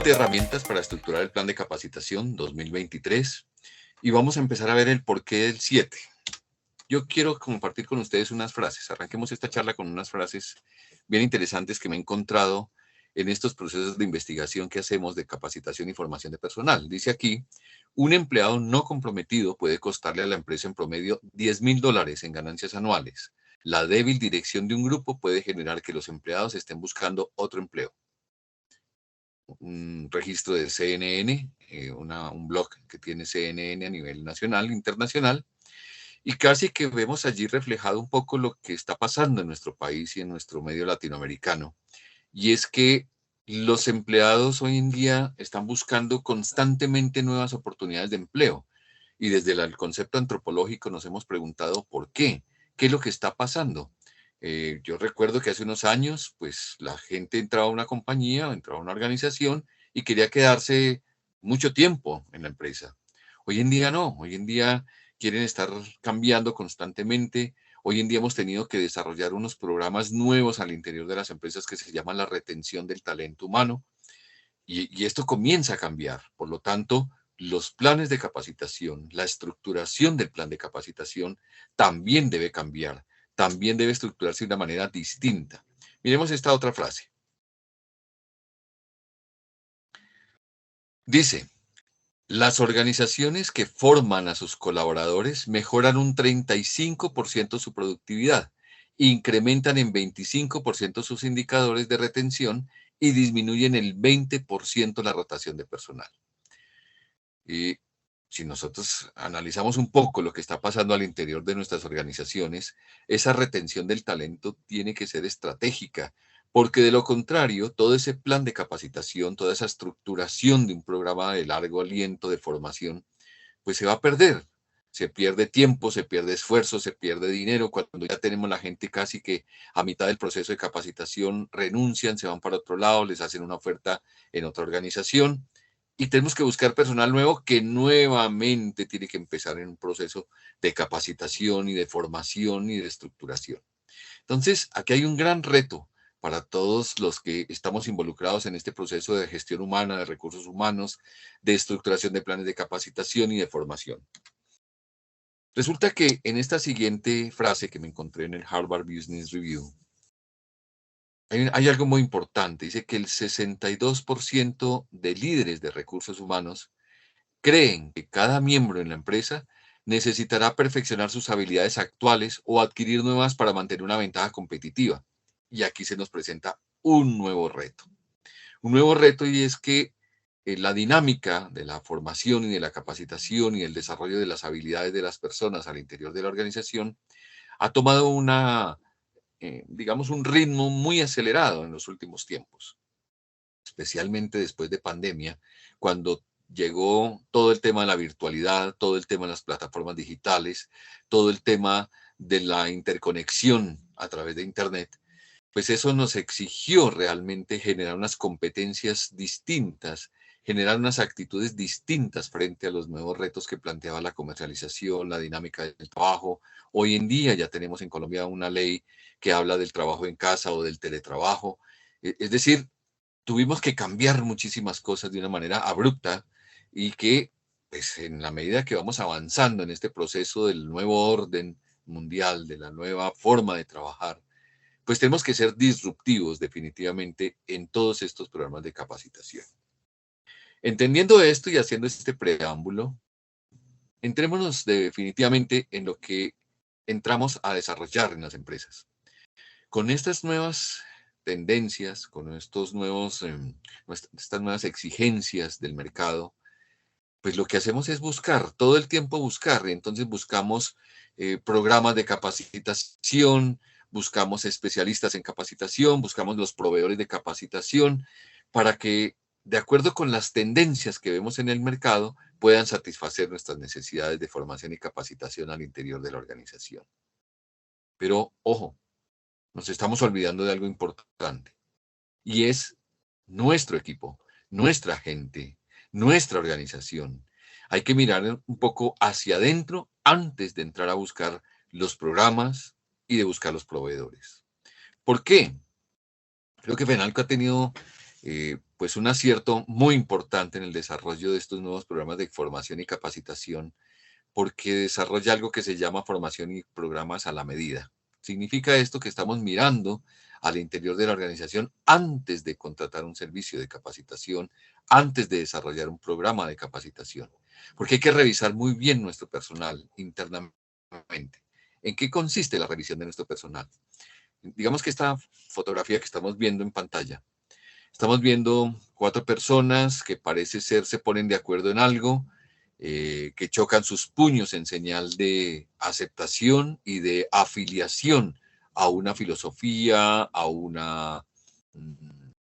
7 herramientas para estructurar el plan de capacitación 2023 y vamos a empezar a ver el porqué del 7. Yo quiero compartir con ustedes unas frases. Arranquemos esta charla con unas frases bien interesantes que me he encontrado en estos procesos de investigación que hacemos de capacitación y formación de personal. Dice aquí, un empleado no comprometido puede costarle a la empresa en promedio $10,000 en ganancias anuales. La débil dirección de un grupo puede generar que los empleados estén buscando otro empleo. Un registro de CNN, un blog que tiene CNN a nivel nacional, internacional, y casi que vemos allí reflejado un poco lo que está pasando en nuestro país y en nuestro medio latinoamericano. Y es que los empleados hoy en día están buscando constantemente nuevas oportunidades de empleo. Y desde el concepto antropológico nos hemos preguntado por qué, qué es lo que está pasando. Yo recuerdo que hace unos años, pues la gente entraba a una compañía, entraba a una organización y quería quedarse mucho tiempo en la empresa. Hoy en día no, hoy en día quieren estar cambiando constantemente. Hoy en día hemos tenido que desarrollar unos programas nuevos al interior de las empresas que se llaman la retención del talento humano y esto comienza a cambiar. Por lo tanto, los planes de capacitación, la estructuración del plan de capacitación también debe cambiar, también debe estructurarse de una manera distinta. Miremos esta otra frase. Dice, las organizaciones que forman a sus colaboradores mejoran un 35% su productividad, incrementan en 25% sus indicadores de retención y disminuyen el 20% la rotación de personal. Y si nosotros analizamos un poco lo que está pasando al interior de nuestras organizaciones, esa retención del talento tiene que ser estratégica, porque de lo contrario, todo ese plan de capacitación, toda esa estructuración de un programa de largo aliento de formación, pues se va a perder. Se pierde tiempo, se pierde esfuerzo, se pierde dinero. Cuando ya tenemos la gente casi que a mitad del proceso de capacitación renuncian, se van para otro lado, les hacen una oferta en otra organización y tenemos que buscar personal nuevo que nuevamente tiene que empezar en un proceso de capacitación y de formación y de estructuración. Entonces, aquí hay un gran reto para todos los que estamos involucrados en este proceso de gestión humana, de recursos humanos, de estructuración de planes de capacitación y de formación. Resulta que en esta siguiente frase que me encontré en el Harvard Business Review, hay algo muy importante. Dice que el 62% de líderes de recursos humanos creen que cada miembro en la empresa necesitará perfeccionar sus habilidades actuales o adquirir nuevas para mantener una ventaja competitiva. Y aquí se nos presenta un nuevo reto. Un nuevo reto y es que la dinámica de la formación y de la capacitación y el desarrollo de las habilidades de las personas al interior de la organización ha tomado digamos, un ritmo muy acelerado en los últimos tiempos, especialmente después de pandemia, cuando llegó todo el tema de la virtualidad, todo el tema de las plataformas digitales, todo el tema de la interconexión a través de Internet, pues eso nos exigió realmente generar unas competencias distintas, generar unas actitudes distintas frente a los nuevos retos que planteaba la comercialización, la dinámica del trabajo. Hoy en día ya tenemos en Colombia una ley que habla del trabajo en casa o del teletrabajo. Es decir, tuvimos que cambiar muchísimas cosas de una manera abrupta y que, pues, en la medida que vamos avanzando en este proceso del nuevo orden mundial, de la nueva forma de trabajar, pues tenemos que ser disruptivos definitivamente en todos estos programas de capacitación. Entendiendo esto y haciendo este preámbulo, entrémonos definitivamente en lo que entramos a desarrollar en las empresas. Con estas nuevas tendencias, con estas nuevas exigencias del mercado, pues lo que hacemos es buscar, todo el tiempo buscar, y entonces buscamos programas de capacitación, buscamos especialistas en capacitación, buscamos los proveedores de capacitación para que, de acuerdo con las tendencias que vemos en el mercado, puedan satisfacer nuestras necesidades de formación y capacitación al interior de la organización. Pero, ojo, nos estamos olvidando de algo importante y es nuestro equipo, nuestra gente, nuestra organización. Hay que mirar un poco hacia adentro antes de entrar a buscar los programas y de buscar los proveedores. ¿Por qué? Creo que FENALCO ha tenido pues un acierto muy importante en el desarrollo de estos nuevos programas de formación y capacitación, porque desarrolla algo que se llama formación y programas a la medida. Significa esto que estamos mirando al interior de la organización antes de contratar un servicio de capacitación, antes de desarrollar un programa de capacitación, porque hay que revisar muy bien nuestro personal internamente. ¿En qué consiste la revisión de nuestro personal? Digamos que esta fotografía que estamos viendo en pantalla, estamos viendo 4 personas que parece ser se ponen de acuerdo en algo, que chocan sus puños en señal de aceptación y de afiliación a una filosofía, a una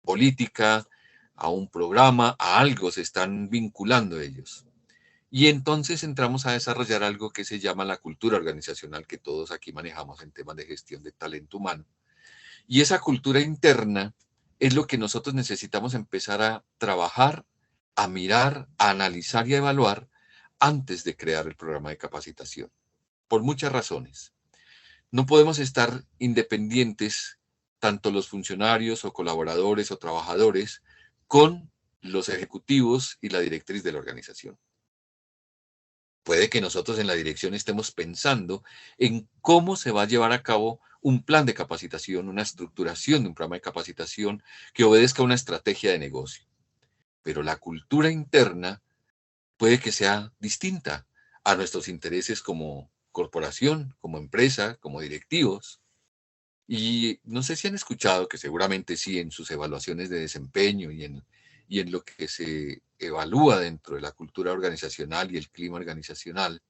política, a un programa, a algo, se están vinculando ellos. Y entonces entramos a desarrollar algo que se llama la cultura organizacional, que todos aquí manejamos en temas de gestión de talento humano. Y esa cultura interna es lo que nosotros necesitamos empezar a trabajar, a mirar, a analizar y a evaluar antes de crear el programa de capacitación, por muchas razones. No podemos estar independientes, tanto los funcionarios o colaboradores o trabajadores, con los ejecutivos y la directriz de la organización. Puede que nosotros en la dirección estemos pensando en cómo se va a llevar a cabo un plan de capacitación, una estructuración de un programa de capacitación que obedezca a una estrategia de negocio. Pero la cultura interna puede que sea distinta a nuestros intereses como corporación, como empresa, como directivos. Y no sé si han escuchado, que seguramente sí, en sus evaluaciones de desempeño y en lo que se evalúa dentro de la cultura organizacional y el clima organizacional,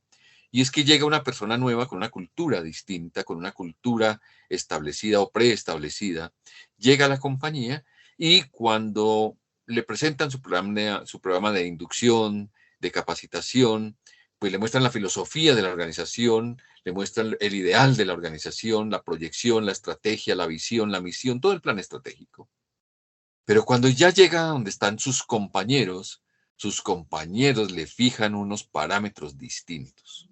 y es que llega una persona nueva con una cultura distinta, con una cultura establecida o preestablecida, llega a la compañía y cuando le presentan su programa de inducción, de capacitación, pues le muestran la filosofía de la organización, le muestran el ideal de la organización, la proyección, la estrategia, la visión, la misión, todo el plan estratégico. Pero cuando ya llega a donde están sus compañeros le fijan unos parámetros distintos.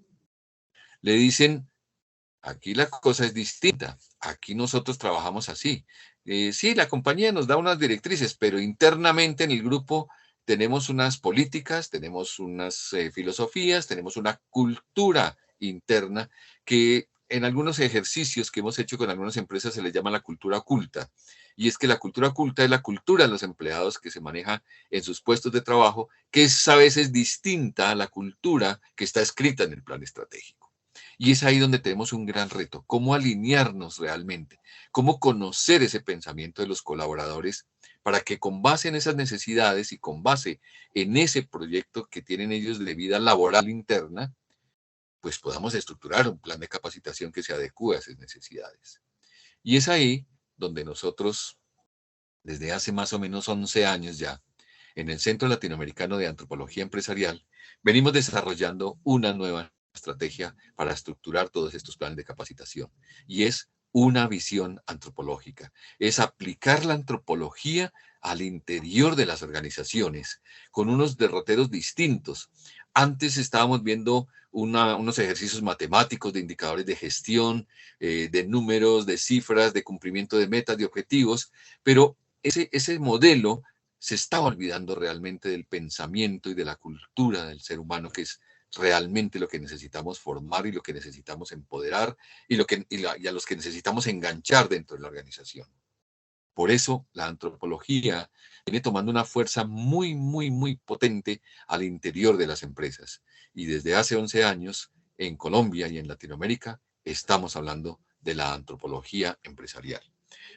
Le dicen, aquí la cosa es distinta, aquí nosotros trabajamos así. Sí, la compañía nos da unas directrices, pero internamente en el grupo tenemos unas políticas, tenemos unas filosofías, tenemos una cultura interna que en algunos ejercicios que hemos hecho con algunas empresas se les llama la cultura oculta. Y es que la cultura oculta es la cultura de los empleados que se maneja en sus puestos de trabajo, que es a veces distinta a la cultura que está escrita en el plan estratégico. Y es ahí donde tenemos un gran reto, cómo alinearnos realmente, cómo conocer ese pensamiento de los colaboradores para que con base en esas necesidades y con base en ese proyecto que tienen ellos de vida laboral interna, pues podamos estructurar un plan de capacitación que se adecue a esas necesidades. Y es ahí donde nosotros, desde hace más o menos 11 años ya, en el Centro Latinoamericano de Antropología Empresarial, venimos desarrollando una nueva estrategia para estructurar todos estos planes de capacitación. Y es una visión antropológica. Es aplicar la antropología al interior de las organizaciones, con unos derroteros distintos. Antes estábamos viendo unos ejercicios matemáticos de indicadores de gestión, de números, de cifras, de cumplimiento de metas, de objetivos, pero ese modelo se está olvidando realmente del pensamiento y de la cultura del ser humano, que es realmente lo que necesitamos formar y lo que necesitamos empoderar y a los que necesitamos enganchar dentro de la organización. Por eso la antropología viene tomando una fuerza muy, muy, muy potente al interior de las empresas. Y desde hace 11 años, en Colombia y en Latinoamérica, estamos hablando de la antropología empresarial.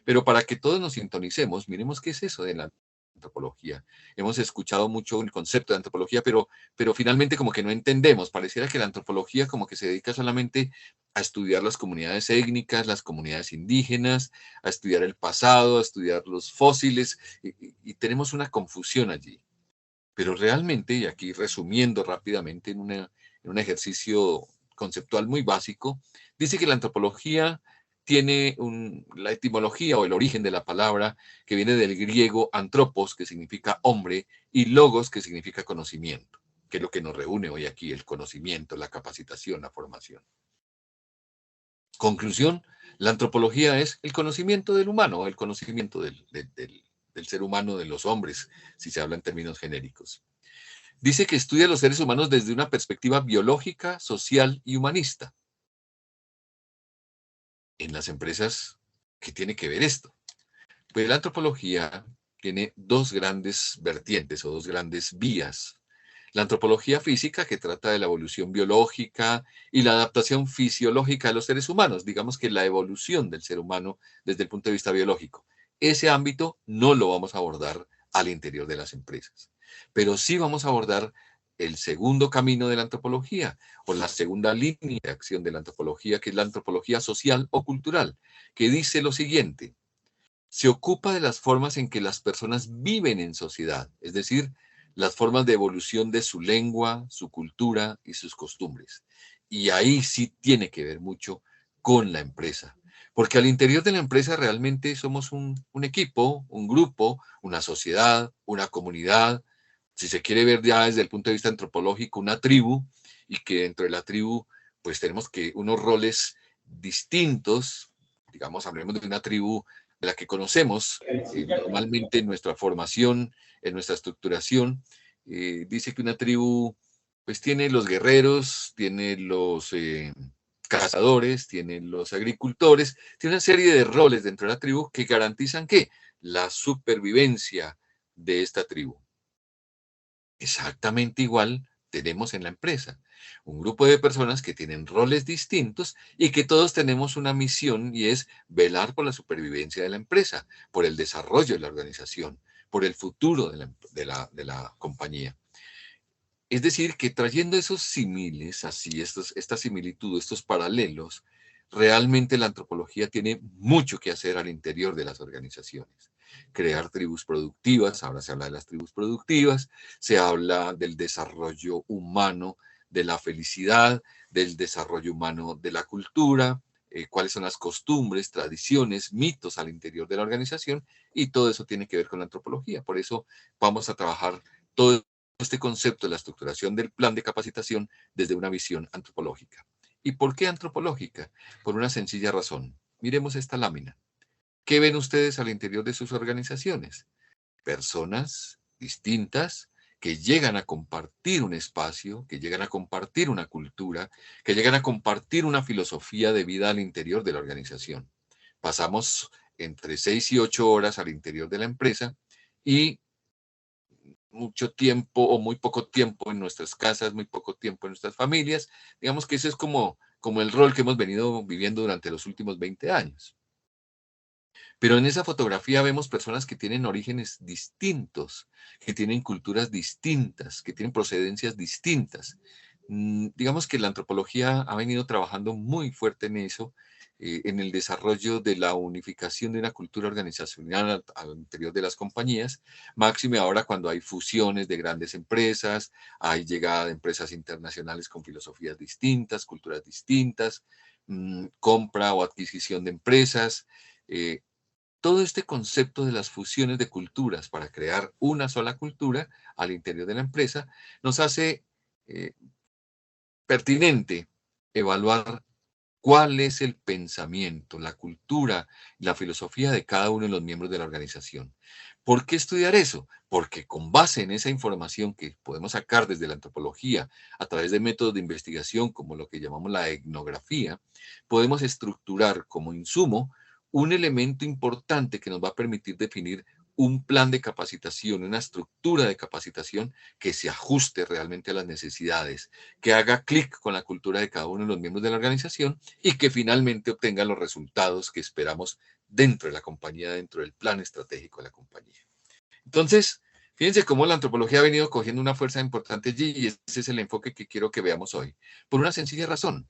Pero para que todos nos sintonicemos, miremos qué es eso de la antropología. Hemos escuchado mucho el concepto de antropología, pero finalmente como que no entendemos. Pareciera que la antropología como que se dedica solamente a estudiar las comunidades étnicas, las comunidades indígenas, a estudiar el pasado, a estudiar los fósiles, y tenemos una confusión allí. Pero realmente, y aquí resumiendo rápidamente en un ejercicio conceptual muy básico, dice que la antropología tiene la etimología o el origen de la palabra que viene del griego antropos, que significa hombre, y logos, que significa conocimiento, que es lo que nos reúne hoy aquí, el conocimiento, la capacitación, la formación. Conclusión, la antropología es el conocimiento del humano, el conocimiento del del ser humano, de los hombres, si se habla en términos genéricos. Dice que estudia a los seres humanos desde una perspectiva biológica, social y humanista. En las empresas, ¿qué tiene que ver esto? Pues la antropología tiene dos grandes vertientes o dos grandes vías. La antropología física, que trata de la evolución biológica y la adaptación fisiológica de los seres humanos, digamos que la evolución del ser humano desde el punto de vista biológico. Ese ámbito no lo vamos a abordar al interior de las empresas, pero sí vamos a abordar el segundo camino de la antropología o la segunda línea de acción de la antropología, que es la antropología social o cultural, que dice lo siguiente: se ocupa de las formas en que las personas viven en sociedad, es decir, las formas de evolución de su lengua, su cultura y sus costumbres. Y ahí sí tiene que ver mucho con la empresa, porque al interior de la empresa realmente somos un equipo, un grupo, una sociedad, una comunidad, si se quiere ver ya desde el punto de vista antropológico, una tribu, y que dentro de la tribu pues tenemos que unos roles distintos, digamos, hablemos de una tribu de la que conocemos normalmente en nuestra formación, en nuestra estructuración. Dice que una tribu pues tiene los guerreros, tiene los cazadores, tiene los agricultores, tiene una serie de roles dentro de la tribu que garantizan ¿qué? La supervivencia de esta tribu. Exactamente igual tenemos en la empresa un grupo de personas que tienen roles distintos y que todos tenemos una misión, y es velar por la supervivencia de la empresa, por el desarrollo de la organización, por el futuro de la compañía. Es decir, que trayendo esos símiles, así, esta similitud, estos paralelos, realmente la antropología tiene mucho que hacer al interior de las organizaciones. Crear tribus productivas, ahora se habla de las tribus productivas, se habla del desarrollo humano, de la felicidad, del desarrollo humano de la cultura, cuáles son las costumbres, tradiciones, mitos al interior de la organización, y todo eso tiene que ver con la antropología. Por eso vamos a trabajar todo este concepto de la estructuración del plan de capacitación desde una visión antropológica. ¿Y por qué antropológica? Por una sencilla razón. Miremos esta lámina. ¿Qué ven ustedes al interior de sus organizaciones? Personas distintas que llegan a compartir un espacio, que llegan a compartir una cultura, que llegan a compartir una filosofía de vida al interior de la organización. Pasamos entre 6 y 8 horas al interior de la empresa y mucho tiempo o muy poco tiempo en nuestras casas, muy poco tiempo en nuestras familias. Digamos que ese es como el rol que hemos venido viviendo durante los últimos 20 años. Pero en esa fotografía vemos personas que tienen orígenes distintos, que tienen culturas distintas, que tienen procedencias distintas. Digamos que la antropología ha venido trabajando muy fuerte en eso, en el desarrollo de la unificación de una cultura organizacional al interior de las compañías, máxime ahora cuando hay fusiones de grandes empresas, hay llegada de empresas internacionales con filosofías distintas, culturas distintas, compra o adquisición de empresas. Todo este concepto de las fusiones de culturas para crear una sola cultura al interior de la empresa nos hace eh, pertinente evaluar cuál es el pensamiento, la cultura, la filosofía de cada uno de los miembros de la organización. ¿Por qué estudiar eso? Porque con base en esa información que podemos sacar desde la antropología a través de métodos de investigación como lo que llamamos la etnografía, podemos estructurar como insumo un elemento importante que nos va a permitir definir un plan de capacitación, una estructura de capacitación que se ajuste realmente a las necesidades, que haga clic con la cultura de cada uno de los miembros de la organización y que finalmente obtenga los resultados que esperamos dentro de la compañía, dentro del plan estratégico de la compañía. Entonces, fíjense cómo la antropología ha venido cogiendo una fuerza importante allí, y ese es el enfoque que quiero que veamos hoy. Por una sencilla razón.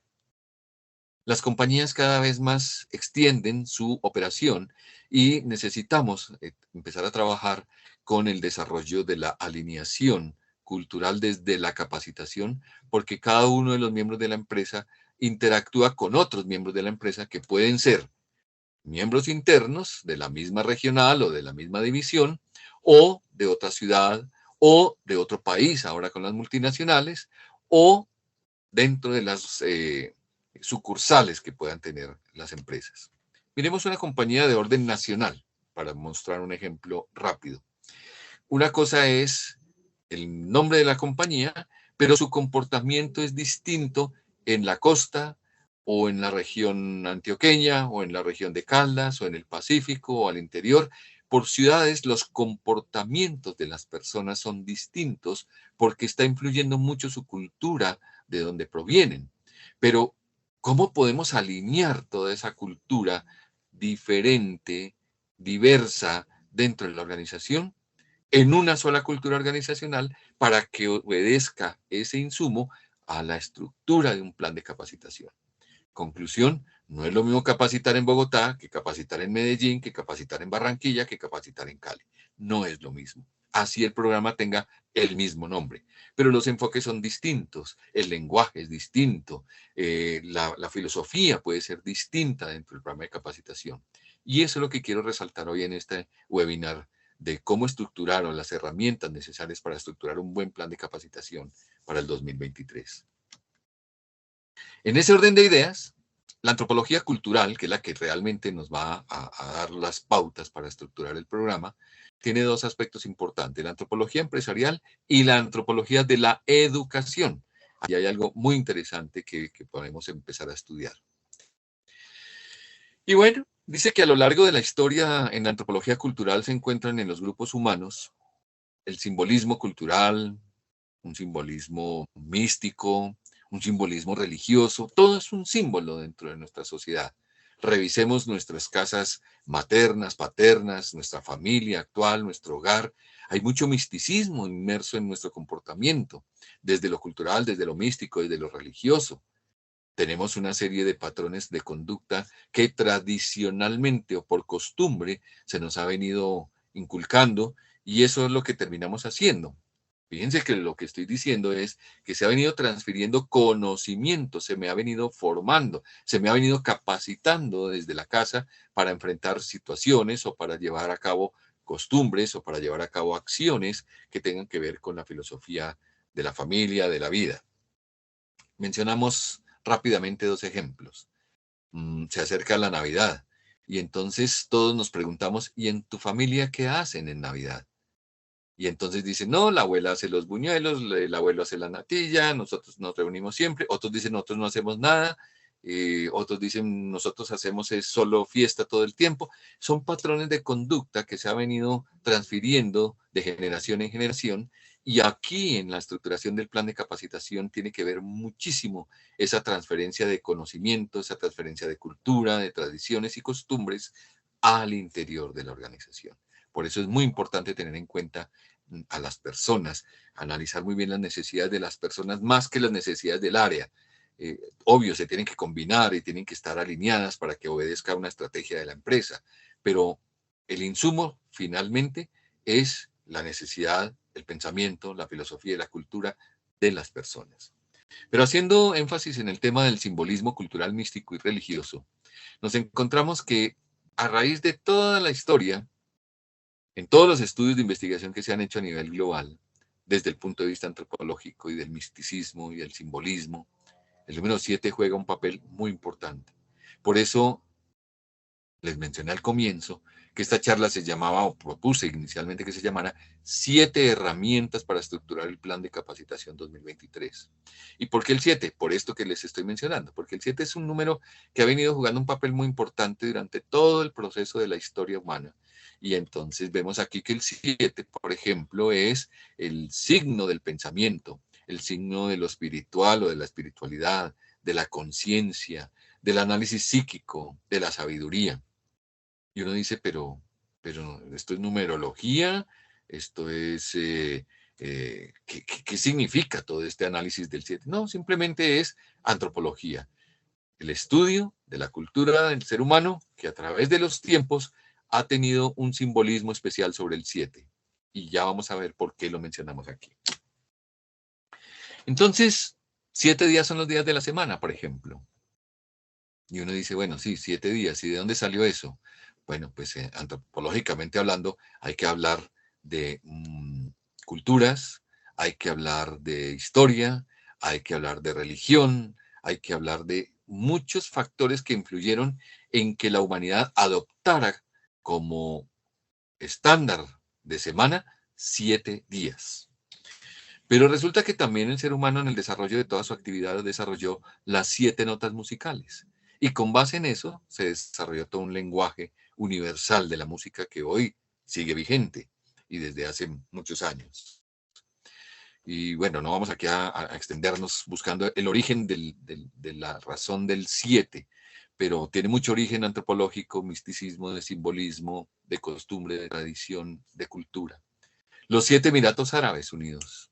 Las compañías cada vez más extienden su operación y necesitamos empezar a trabajar con el desarrollo de la alineación cultural desde la capacitación, porque cada uno de los miembros de la empresa interactúa con otros miembros de la empresa que pueden ser miembros internos de la misma regional o de la misma división, o de otra ciudad, o de otro país, ahora con las multinacionales, o dentro de las sucursales que puedan tener las empresas. Miremos una compañía de orden nacional para mostrar un ejemplo rápido. Una cosa es el nombre de la compañía, pero su comportamiento es distinto en la costa o en la región antioqueña o en la región de Caldas o en el Pacífico o al interior. Por ciudades los comportamientos de las personas son distintos porque está influyendo mucho su cultura de donde provienen. Pero ¿cómo podemos alinear toda esa cultura diferente, diversa dentro de la organización en una sola cultura organizacional para que obedezca ese insumo a la estructura de un plan de capacitación? Conclusión, no es lo mismo capacitar en Bogotá que capacitar en Medellín, que capacitar en Barranquilla, que capacitar en Cali. No es lo mismo. Así el programa tenga el mismo nombre, pero los enfoques son distintos, el lenguaje es distinto, la filosofía puede ser distinta dentro del programa de capacitación. Y eso es lo que quiero resaltar hoy en este webinar de cómo estructurar o las herramientas necesarias para estructurar un buen plan de capacitación para el 2023. En ese orden de ideas, la antropología cultural, que es la que realmente nos va a dar las pautas para estructurar el programa, tiene dos aspectos importantes, la antropología empresarial y la antropología de la educación. Ahí hay algo muy interesante que podemos empezar a estudiar. Y bueno, dice que a lo largo de la historia en la antropología cultural se encuentran en los grupos humanos el simbolismo cultural, un simbolismo místico, un simbolismo religioso, todo es un símbolo dentro de nuestra sociedad. Revisemos nuestras casas maternas, paternas, nuestra familia actual, nuestro hogar. Hay mucho misticismo inmerso en nuestro comportamiento, desde lo cultural, desde lo místico, desde lo religioso. Tenemos una serie de patrones de conducta que tradicionalmente o por costumbre se nos ha venido inculcando y eso es lo que terminamos haciendo. Fíjense que lo que estoy diciendo es que se ha venido transfiriendo conocimiento, se me ha venido formando, se me ha venido capacitando desde la casa para enfrentar situaciones o para llevar a cabo costumbres o para llevar a cabo acciones que tengan que ver con la filosofía de la familia, de la vida. Mencionamos rápidamente dos ejemplos. Se acerca la Navidad y entonces todos nos preguntamos, ¿y en tu familia qué hacen en Navidad? Y entonces dicen, no, la abuela hace los buñuelos, el abuelo hace la natilla, nosotros nos reunimos siempre, otros dicen, nosotros no hacemos nada, otros dicen, nosotros hacemos es solo fiesta todo el tiempo. Son patrones de conducta que se ha venido transfiriendo de generación en generación y aquí en la estructuración del plan de capacitación tiene que ver muchísimo esa transferencia de conocimiento, esa transferencia de cultura, de tradiciones y costumbres al interior de la organización. Por eso es muy importante tener en cuenta a las personas, analizar muy bien las necesidades de las personas más que las necesidades del área. Obvio, se tienen que combinar y tienen que estar alineadas para que obedezca una estrategia de la empresa, pero el insumo finalmente es la necesidad, el pensamiento, la filosofía y la cultura de las personas. Pero haciendo énfasis en el tema del simbolismo cultural, místico y religioso, nos encontramos que a raíz de toda la historia, en todos los estudios de investigación que se han hecho a nivel global, desde el punto de vista antropológico y del misticismo y del simbolismo, el número 7 juega un papel muy importante. Por eso les mencioné al comienzo que esta charla se llamaba, o propuse inicialmente que se llamara 7 herramientas para estructurar el plan de capacitación 2023. ¿Y por qué el 7? Por esto que les estoy mencionando, porque el 7 es un número que ha venido jugando un papel muy importante durante todo el proceso de la historia humana. Y entonces vemos aquí que el 7, por ejemplo, es el signo del pensamiento, el signo de lo espiritual o de la espiritualidad, de la conciencia, del análisis psíquico, de la sabiduría. Y uno dice, pero esto es numerología, esto es, ¿qué significa todo este análisis del 7? No, simplemente es antropología, el estudio de la cultura del ser humano que a través de los tiempos ha tenido un simbolismo especial sobre el 7. Y ya vamos a ver por qué lo mencionamos aquí. Entonces, 7 días son los días de la semana, por ejemplo. Y uno dice, bueno, sí, 7 días. ¿Y de dónde salió eso? Bueno, pues antropológicamente hablando, hay que hablar de culturas, hay que hablar de historia, hay que hablar de religión, hay que hablar de muchos factores que influyeron en que la humanidad adoptara como estándar de semana, 7 días. Pero resulta que también el ser humano en el desarrollo de toda su actividad desarrolló las 7 notas musicales. Y con base en eso se desarrolló todo un lenguaje universal de la música que hoy sigue vigente y desde hace muchos años. Y bueno, no vamos aquí a extendernos buscando el origen de la razón del 7, pero tiene mucho origen antropológico, misticismo, de simbolismo, de costumbre, de tradición, de cultura. Los 7 Emiratos Árabes Unidos.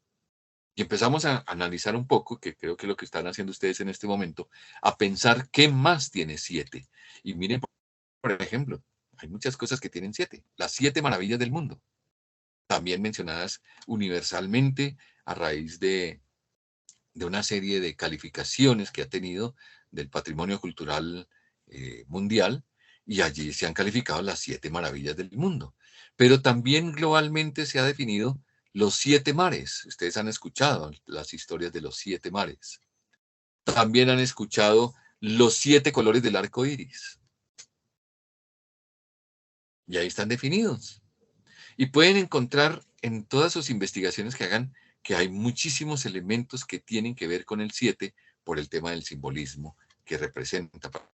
Y empezamos a analizar un poco, que creo que es lo que están haciendo ustedes en este momento, a pensar qué más tiene 7. Y miren, por ejemplo, hay muchas cosas que tienen 7. Las 7 maravillas del mundo, también mencionadas universalmente a raíz de una serie de calificaciones que ha tenido del patrimonio cultural mundial, y allí se han calificado las 7 maravillas del mundo. Pero también globalmente se ha definido los 7 mares. Ustedes han escuchado las historias de los 7 mares. También han escuchado los 7 colores del arco iris. Y ahí están definidos. Y pueden encontrar en todas sus investigaciones que hagan que hay muchísimos elementos que tienen que ver con el 7 por el tema del simbolismo que representa para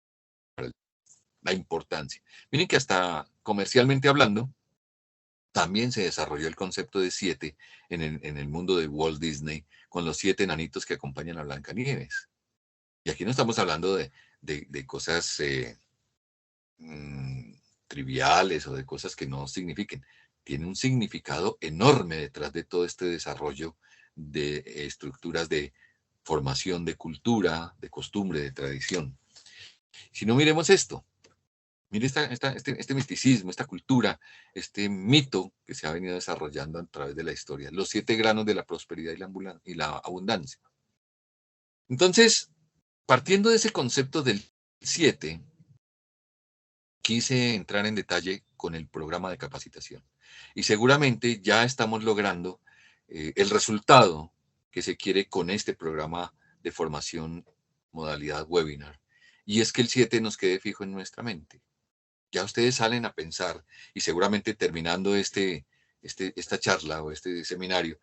la importancia. Miren que hasta comercialmente hablando, también se desarrolló el concepto de 7 en el mundo de Walt Disney con los 7 enanitos que acompañan a Blancanieves. Y aquí no estamos hablando de cosas mmm, triviales o de cosas que no signifiquen. Tiene un significado enorme detrás de todo este desarrollo de estructuras de formación de cultura, de costumbre, de tradición. Si no, miremos esto. Mire este misticismo, esta cultura, este mito que se ha venido desarrollando a través de la historia. Los 7 granos de la prosperidad y la abundancia. Entonces, partiendo de ese concepto del 7, quise entrar en detalle con el programa de capacitación. Y seguramente ya estamos logrando el resultado que se quiere con este programa de formación modalidad webinar. Y es que el 7 nos quede fijo en nuestra mente. Ya ustedes salen a pensar y seguramente terminando esta charla o este seminario,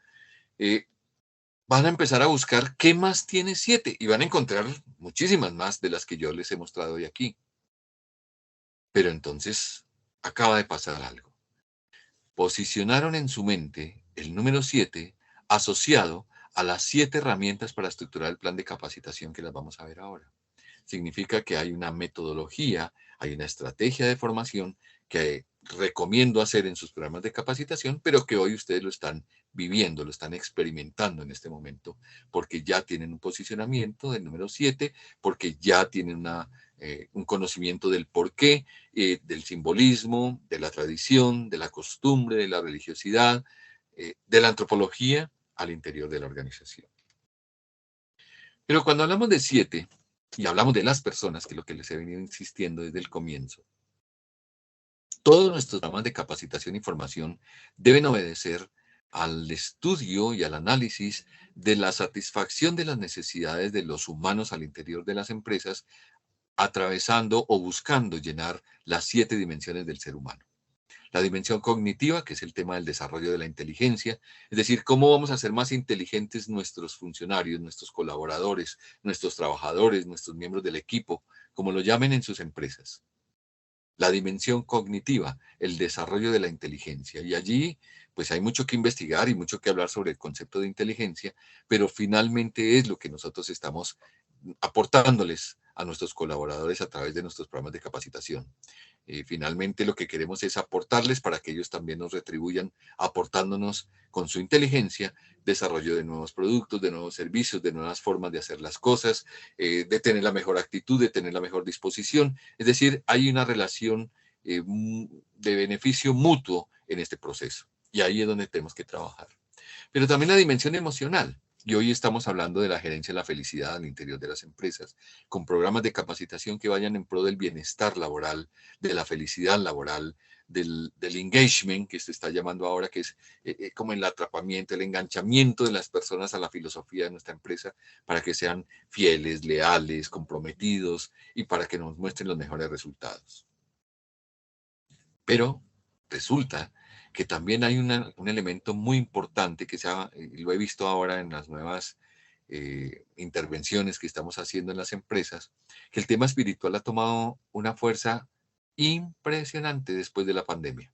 van a empezar a buscar qué más tiene 7 y van a encontrar muchísimas más de las que yo les he mostrado hoy aquí. Pero entonces acaba de pasar algo. Posicionaron en su mente el número 7 asociado a las 7 herramientas para estructurar el plan de capacitación que las vamos a ver ahora. Significa que hay una metodología, hay una estrategia de formación que recomiendo hacer en sus programas de capacitación, pero que hoy ustedes lo están viviendo, lo están experimentando en este momento, porque ya tienen un posicionamiento del número 7, porque ya tienen un conocimiento del porqué, del simbolismo, de la tradición, de la costumbre, de la religiosidad, de la antropología al interior de la organización. Pero cuando hablamos de 7, y hablamos de las personas, que es lo que les he venido insistiendo desde el comienzo, todos nuestros programas de capacitación y formación deben obedecer al estudio y al análisis de la satisfacción de las necesidades de los humanos al interior de las empresas, atravesando o buscando llenar las 7 dimensiones del ser humano. La dimensión cognitiva, que es el tema del desarrollo de la inteligencia, es decir, cómo vamos a hacer más inteligentes nuestros funcionarios, nuestros colaboradores, nuestros trabajadores, nuestros miembros del equipo, como lo llamen en sus empresas. La dimensión cognitiva, el desarrollo de la inteligencia. Y allí, pues hay mucho que investigar y mucho que hablar sobre el concepto de inteligencia, pero finalmente es lo que nosotros estamos aportándoles a nuestros colaboradores a través de nuestros programas de capacitación. Finalmente lo que queremos es aportarles para que ellos también nos retribuyan aportándonos con su inteligencia desarrollo de nuevos productos, de nuevos servicios, de nuevas formas de hacer las cosas, de tener la mejor actitud, de tener la mejor disposición. Es decir, hay una relación de beneficio mutuo en este proceso y ahí es donde tenemos que trabajar. Pero también la dimensión emocional. Y hoy estamos hablando de la gerencia de la felicidad al interior de las empresas, con programas de capacitación que vayan en pro del bienestar laboral, de la felicidad laboral, del engagement, que se está llamando ahora, que es como el atrapamiento, el enganchamiento de las personas a la filosofía de nuestra empresa, para que sean fieles, leales, comprometidos y para que nos muestren los mejores resultados. Pero resulta que también hay un elemento muy importante que lo he visto ahora en las nuevas intervenciones que estamos haciendo en las empresas, que el tema espiritual ha tomado una fuerza impresionante después de la pandemia.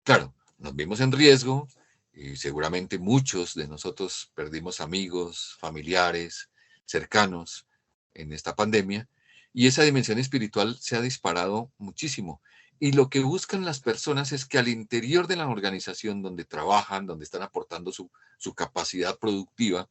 Claro, nos vimos en riesgo y seguramente muchos de nosotros perdimos amigos, familiares, cercanos en esta pandemia, y esa dimensión espiritual se ha disparado muchísimo. Y lo que buscan las personas es que al interior de la organización donde trabajan, donde están aportando su capacidad productiva,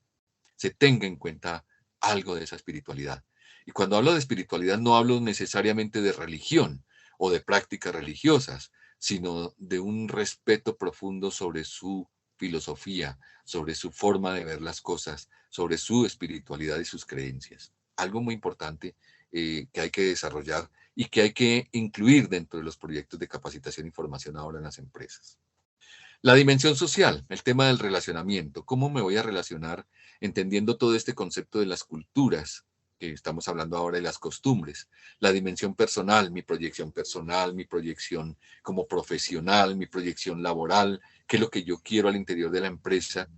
se tenga en cuenta algo de esa espiritualidad. Y cuando hablo de espiritualidad no hablo necesariamente de religión o de prácticas religiosas, sino de un respeto profundo sobre su filosofía, sobre su forma de ver las cosas, sobre su espiritualidad y sus creencias. Algo muy importante que hay que desarrollar y que hay que incluir dentro de los proyectos de capacitación y formación ahora en las empresas. La dimensión social, el tema del relacionamiento, cómo me voy a relacionar entendiendo todo este concepto de las culturas que estamos hablando ahora de las costumbres, la dimensión personal, mi proyección como profesional, mi proyección laboral, qué es lo que yo quiero al interior de la empresa.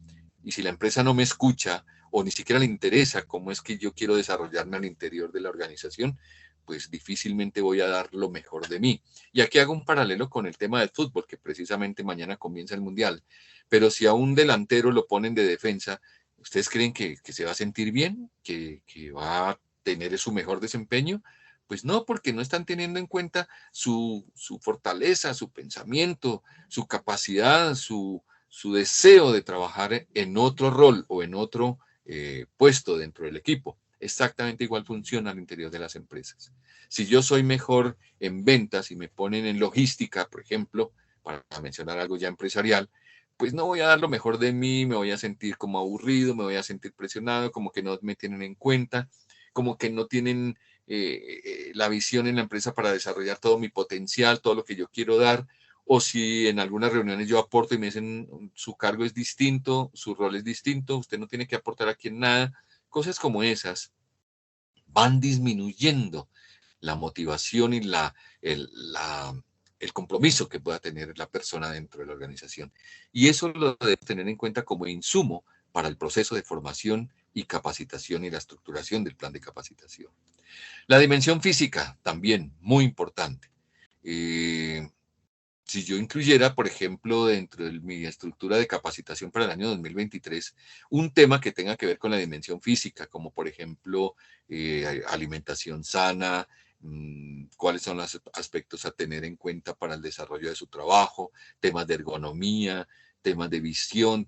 Y si la empresa no me escucha o ni siquiera le interesa cómo es que yo quiero desarrollarme al interior de la organización, pues difícilmente voy a dar lo mejor de mí. Y aquí hago un paralelo con el tema del fútbol, que precisamente mañana comienza el Mundial. Pero si a un delantero lo ponen de defensa, ¿ustedes creen que se va a sentir bien? ¿Que va a tener su mejor desempeño? Pues no, porque no están teniendo en cuenta su fortaleza, su pensamiento, su capacidad, su deseo de trabajar en otro rol o en otro puesto dentro del equipo. Exactamente igual funciona al interior de las empresas. Si yo soy mejor en ventas y me ponen en logística, por ejemplo, para mencionar algo ya empresarial, pues no voy a dar lo mejor de mí, me voy a sentir como aburrido, me voy a sentir presionado, como que no me tienen en cuenta, como que no tienen la visión en la empresa para desarrollar todo mi potencial, todo lo que yo quiero dar, o si en algunas reuniones yo aporto y me dicen su cargo es distinto, su rol es distinto, usted no tiene que aportar aquí en nada, cosas como esas van disminuyendo la motivación y el compromiso que pueda tener la persona dentro de la organización. Y eso lo debe tener en cuenta como insumo para el proceso de formación y capacitación y la estructuración del plan de capacitación. La dimensión física, también muy importante. Si yo incluyera, por ejemplo, dentro de mi estructura de capacitación para el año 2023, un tema que tenga que ver con la dimensión física, como por ejemplo alimentación sana, cuáles son los aspectos a tener en cuenta para el desarrollo de su trabajo, temas de ergonomía, temas de visión,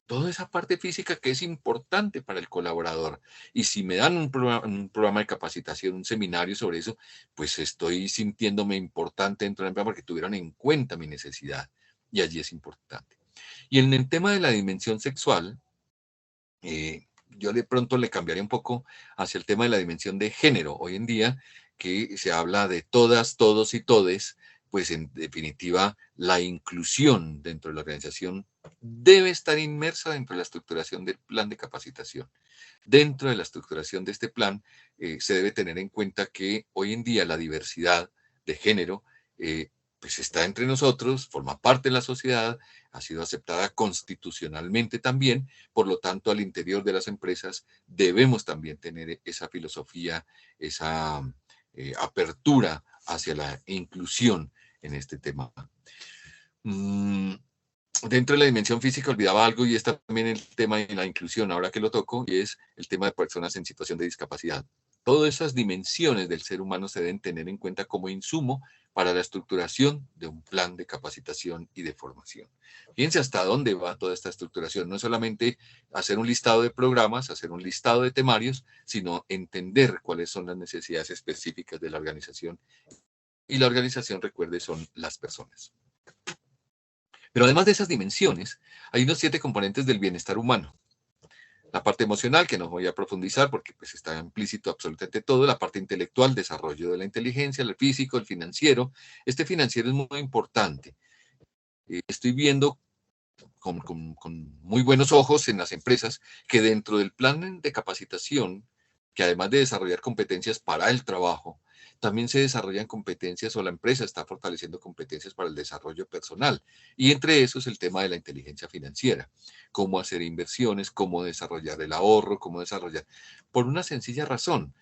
toda esa parte física que es importante para el colaborador. Y si me dan un programa de capacitación, un seminario sobre eso, pues estoy sintiéndome importante dentro de la empresa porque tuvieron en cuenta mi necesidad. Y allí es importante. Y en el tema de la dimensión sexual, yo de pronto le cambiaría un poco hacia el tema de la dimensión de género. Hoy en día, que se habla de todas, todos y todes, pues en definitiva la inclusión dentro de la organización debe estar inmersa dentro de la estructuración del plan de capacitación. Dentro de la estructuración de este plan, se debe tener en cuenta que hoy en día la diversidad de género pues está entre nosotros, forma parte de la sociedad, ha sido aceptada constitucionalmente también, por lo tanto al interior de las empresas debemos también tener esa filosofía, esa apertura hacia la inclusión en este tema. Dentro de la dimensión física olvidaba algo y está también el tema de la inclusión, ahora que lo toco, y es el tema de personas en situación de discapacidad. Todas esas dimensiones del ser humano se deben tener en cuenta como insumo para la estructuración de un plan de capacitación y de formación. Fíjense hasta dónde va toda esta estructuración. No es solamente hacer un listado de programas, hacer un listado de temarios, sino entender cuáles son las necesidades específicas de la organización. Y la organización, recuerde, son las personas. Pero además de esas dimensiones, hay unos 7 componentes del bienestar humano. La parte emocional, que no voy a profundizar porque pues, está implícito absolutamente todo. La parte intelectual, desarrollo de la inteligencia, el físico, el financiero. Este financiero es muy importante. Estoy viendo con muy buenos ojos en las empresas que dentro del plan de capacitación, que además de desarrollar competencias para el trabajo, también se desarrollan competencias o la empresa está fortaleciendo competencias para el desarrollo personal. Y entre esos el tema de la inteligencia financiera, cómo hacer inversiones, cómo desarrollar el ahorro, cómo desarrollar. Por una sencilla razón.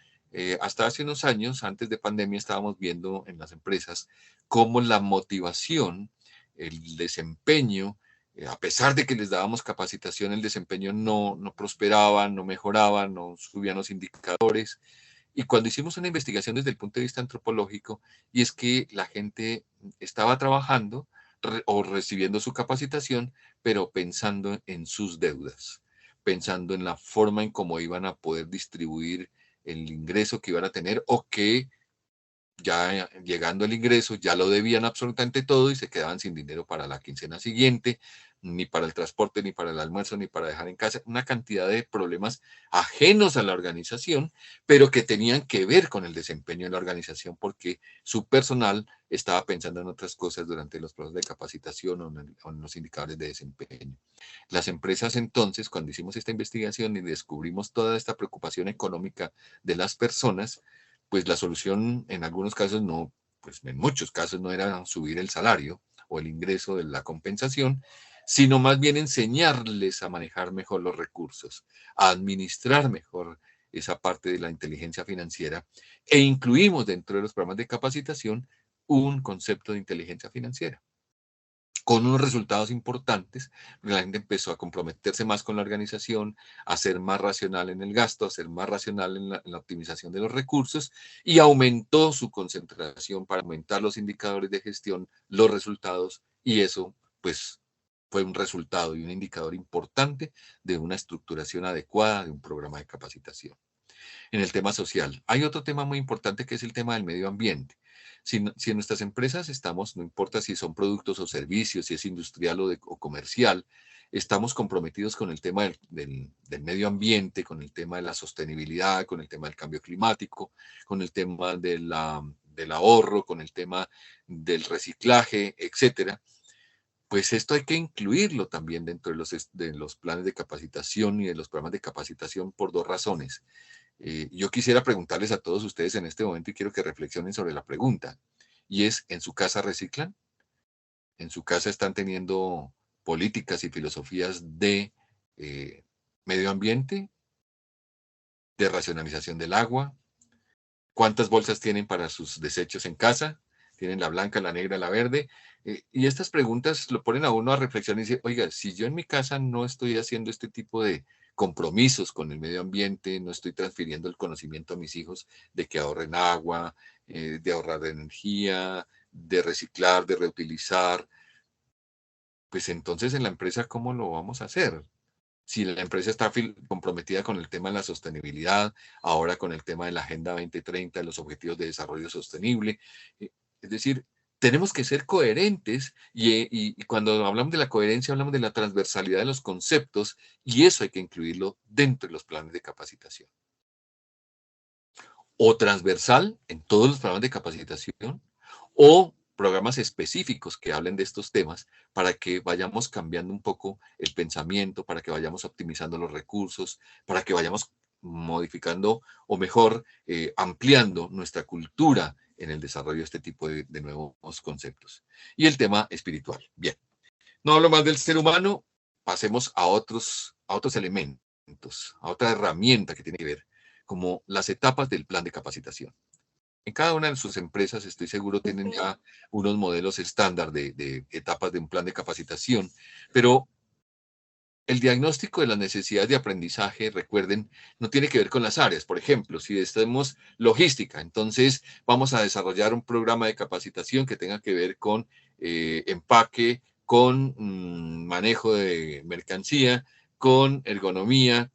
Hasta hace unos años, antes de pandemia, estábamos viendo en las empresas cómo la motivación, el desempeño, a pesar de que les dábamos capacitación, el desempeño no prosperaba, no mejoraba, no subían los indicadores. Y cuando hicimos una investigación desde el punto de vista antropológico, y es que la gente estaba trabajando o recibiendo su capacitación, pero pensando en sus deudas, pensando en la forma en cómo iban a poder distribuir el ingreso que iban a tener o que ya llegando el ingreso, ya lo debían absolutamente todo y se quedaban sin dinero para la quincena siguiente, ni para el transporte, ni para el almuerzo, ni para dejar en casa. Una cantidad de problemas ajenos a la organización, pero que tenían que ver con el desempeño de la organización porque su personal estaba pensando en otras cosas durante los procesos de capacitación o en los indicadores de desempeño. Las empresas entonces, cuando hicimos esta investigación y descubrimos toda esta preocupación económica de las personas, pues la solución en algunos casos no, pues en muchos casos no era subir el salario o el ingreso de la compensación, sino más bien enseñarles a manejar mejor los recursos, a administrar mejor esa parte de la inteligencia financiera e incluimos dentro de los programas de capacitación un concepto de inteligencia financiera con unos resultados importantes. La gente empezó a comprometerse más con la organización, a ser más racional en el gasto, a ser más racional en la optimización de los recursos y aumentó su concentración para aumentar los indicadores de gestión, los resultados y eso pues fue un resultado y un indicador importante de una estructuración adecuada de un programa de capacitación. En el tema social, hay otro tema muy importante que es el tema del medio ambiente. Si en nuestras empresas estamos, no importa si son productos o servicios, si es industrial o comercial, estamos comprometidos con el tema del medio ambiente, con el tema de la sostenibilidad, con el tema del cambio climático, con el tema del ahorro, con el tema del reciclaje, etcétera, pues esto hay que incluirlo también dentro de los planes de capacitación y de los programas de capacitación por dos razones. Yo quisiera preguntarles a todos ustedes en este momento y quiero que reflexionen sobre la pregunta. Y es, ¿en su casa reciclan? ¿En su casa están teniendo políticas y filosofías de eh, medio ambiente, de racionalización del agua? ¿Cuántas bolsas tienen para sus desechos en casa? ¿Tienen la blanca, la negra, la verde? Y estas preguntas lo ponen a uno a reflexionar y dice, oiga, si yo en mi casa no estoy haciendo este tipo de compromisos con el medio ambiente, no estoy transfiriendo el conocimiento a mis hijos de que ahorren agua, de ahorrar energía, de reciclar, de reutilizar, pues entonces en la empresa, ¿cómo lo vamos a hacer? Si la empresa está comprometida con el tema de la sostenibilidad, ahora con el tema de la Agenda 2030, de los Objetivos de Desarrollo Sostenible. Es decir, tenemos que ser coherentes y cuando hablamos de la coherencia hablamos de la transversalidad de los conceptos y eso hay que incluirlo dentro de los planes de capacitación. O transversal en todos los programas de capacitación o programas específicos que hablen de estos temas para que vayamos cambiando un poco el pensamiento, para que vayamos optimizando los recursos, para que vayamos modificando o mejor ampliando nuestra cultura en el desarrollo de este tipo de nuevos conceptos. Y el tema espiritual. Bien, no hablo más del ser humano, pasemos a otros elementos, a otra herramienta que tiene que ver, como las etapas del plan de capacitación. En cada una de sus empresas, estoy seguro, tienen ya unos modelos estándar de etapas de un plan de capacitación, pero el diagnóstico de las necesidades de aprendizaje, recuerden, no tiene que ver con las áreas. Por ejemplo, si tenemos logística, entonces vamos a desarrollar un programa de capacitación que tenga que ver con empaque, con manejo de mercancía, con ergonomía,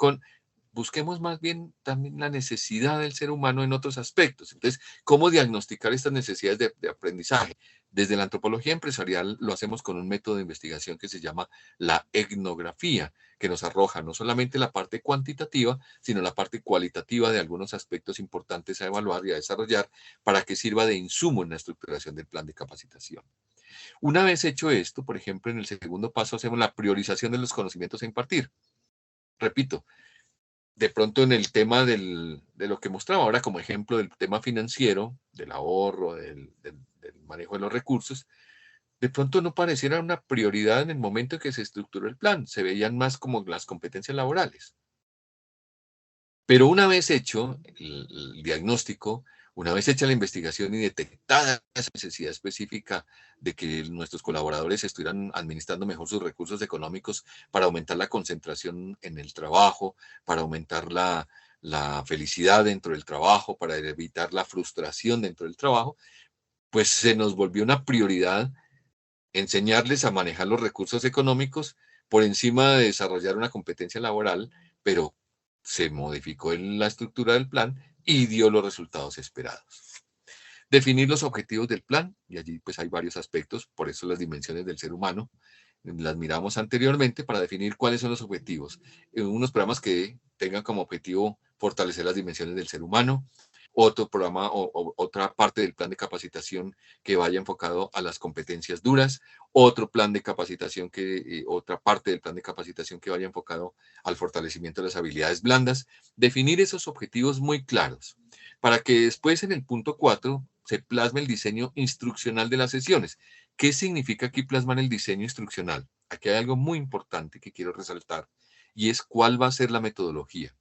busquemos más bien también la necesidad del ser humano en otros aspectos. Entonces, ¿cómo diagnosticar estas necesidades de aprendizaje? Desde la antropología empresarial lo hacemos con un método de investigación que se llama la etnografía, que nos arroja no solamente la parte cuantitativa, sino la parte cualitativa de algunos aspectos importantes a evaluar y a desarrollar para que sirva de insumo en la estructuración del plan de capacitación. Una vez hecho esto, por ejemplo, en el segundo paso hacemos la priorización de los conocimientos a impartir. Repito, de pronto en el tema de lo que mostraba ahora como ejemplo del tema financiero, del ahorro, del manejo de los recursos, de pronto no pareciera una prioridad en el momento en que se estructuró el plan, se veían más como las competencias laborales. Pero una vez hecho el diagnóstico, una vez hecha la investigación y detectada esa necesidad específica de que nuestros colaboradores estuvieran administrando mejor sus recursos económicos para aumentar la concentración en el trabajo, para aumentar la felicidad dentro del trabajo, para evitar la frustración dentro del trabajo, pues se nos volvió una prioridad enseñarles a manejar los recursos económicos por encima de desarrollar una competencia laboral, pero se modificó en la estructura del plan y dio los resultados esperados. Definir los objetivos del plan, y allí pues hay varios aspectos, por eso las dimensiones del ser humano, las miramos anteriormente para definir cuáles son los objetivos. Unos programas que tengan como objetivo fortalecer las dimensiones del ser humano, otro programa o otra parte del plan de capacitación que vaya enfocado a las competencias duras, otro plan de capacitación otra parte del plan de capacitación que vaya enfocado al fortalecimiento de las habilidades blandas. Definir esos objetivos muy claros para que después en el punto 4 se plasme el diseño instruccional de las sesiones. ¿Qué significa aquí plasmar el diseño instruccional? Aquí hay algo muy importante que quiero resaltar y es cuál va a ser la metodología.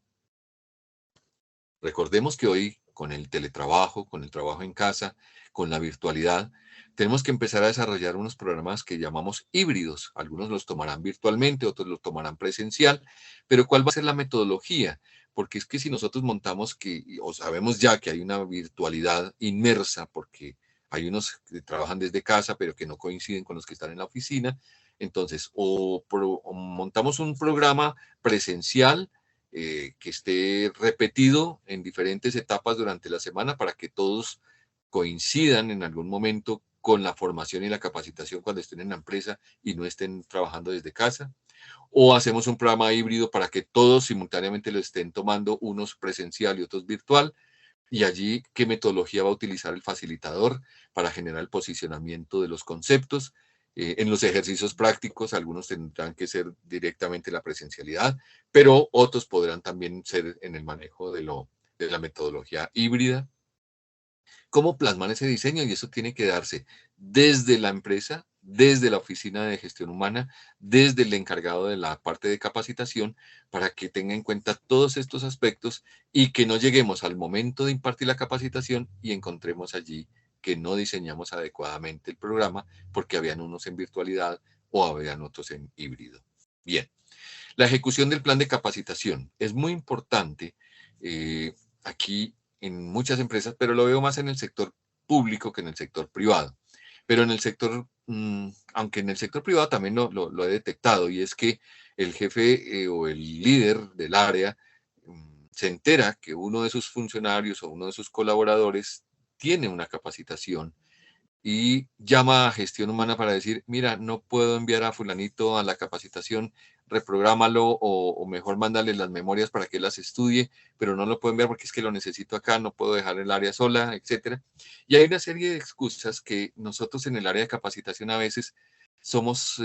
Recordemos que hoy con el teletrabajo, con el trabajo en casa, con la virtualidad, tenemos que empezar a desarrollar unos programas que llamamos híbridos. Algunos los tomarán virtualmente, otros los tomarán presencial, pero ¿cuál va a ser la metodología? Porque es que si nosotros montamos o sabemos ya que hay una virtualidad inmersa, porque hay unos que trabajan desde casa, pero que no coinciden con los que están en la oficina, entonces o montamos un programa presencial que esté repetido en diferentes etapas durante la semana para que todos coincidan en algún momento con la formación y la capacitación cuando estén en la empresa y no estén trabajando desde casa. O hacemos un programa híbrido para que todos simultáneamente lo estén tomando, unos presencial y otros virtual. Y allí, ¿qué metodología va a utilizar el facilitador para generar el posicionamiento de los conceptos? En los ejercicios prácticos, algunos tendrán que ser directamente la presencialidad, pero otros podrán también ser en el manejo de la metodología híbrida. ¿Cómo plasmar ese diseño? Y eso tiene que darse desde la empresa, desde la oficina de gestión humana, desde el encargado de la parte de capacitación, para que tenga en cuenta todos estos aspectos y que no lleguemos al momento de impartir la capacitación y encontremos allí que no diseñamos adecuadamente el programa porque habían unos en virtualidad o habían otros en híbrido. Bien, la ejecución del plan de capacitación es muy importante aquí en muchas empresas, pero lo veo más en el sector público que en el sector privado. Pero en el sector, aunque en el sector privado también lo he detectado, y es que el jefe o el líder del área se entera que uno de sus funcionarios o uno de sus colaboradores tiene una capacitación y llama a gestión humana para decir, mira, no puedo enviar a fulanito a la capacitación, reprográmalo o mejor mándale las memorias para que las estudie, pero no lo puedo enviar porque es que lo necesito acá, no puedo dejar el área sola, etcétera. Y hay una serie de excusas que nosotros en el área de capacitación a veces somos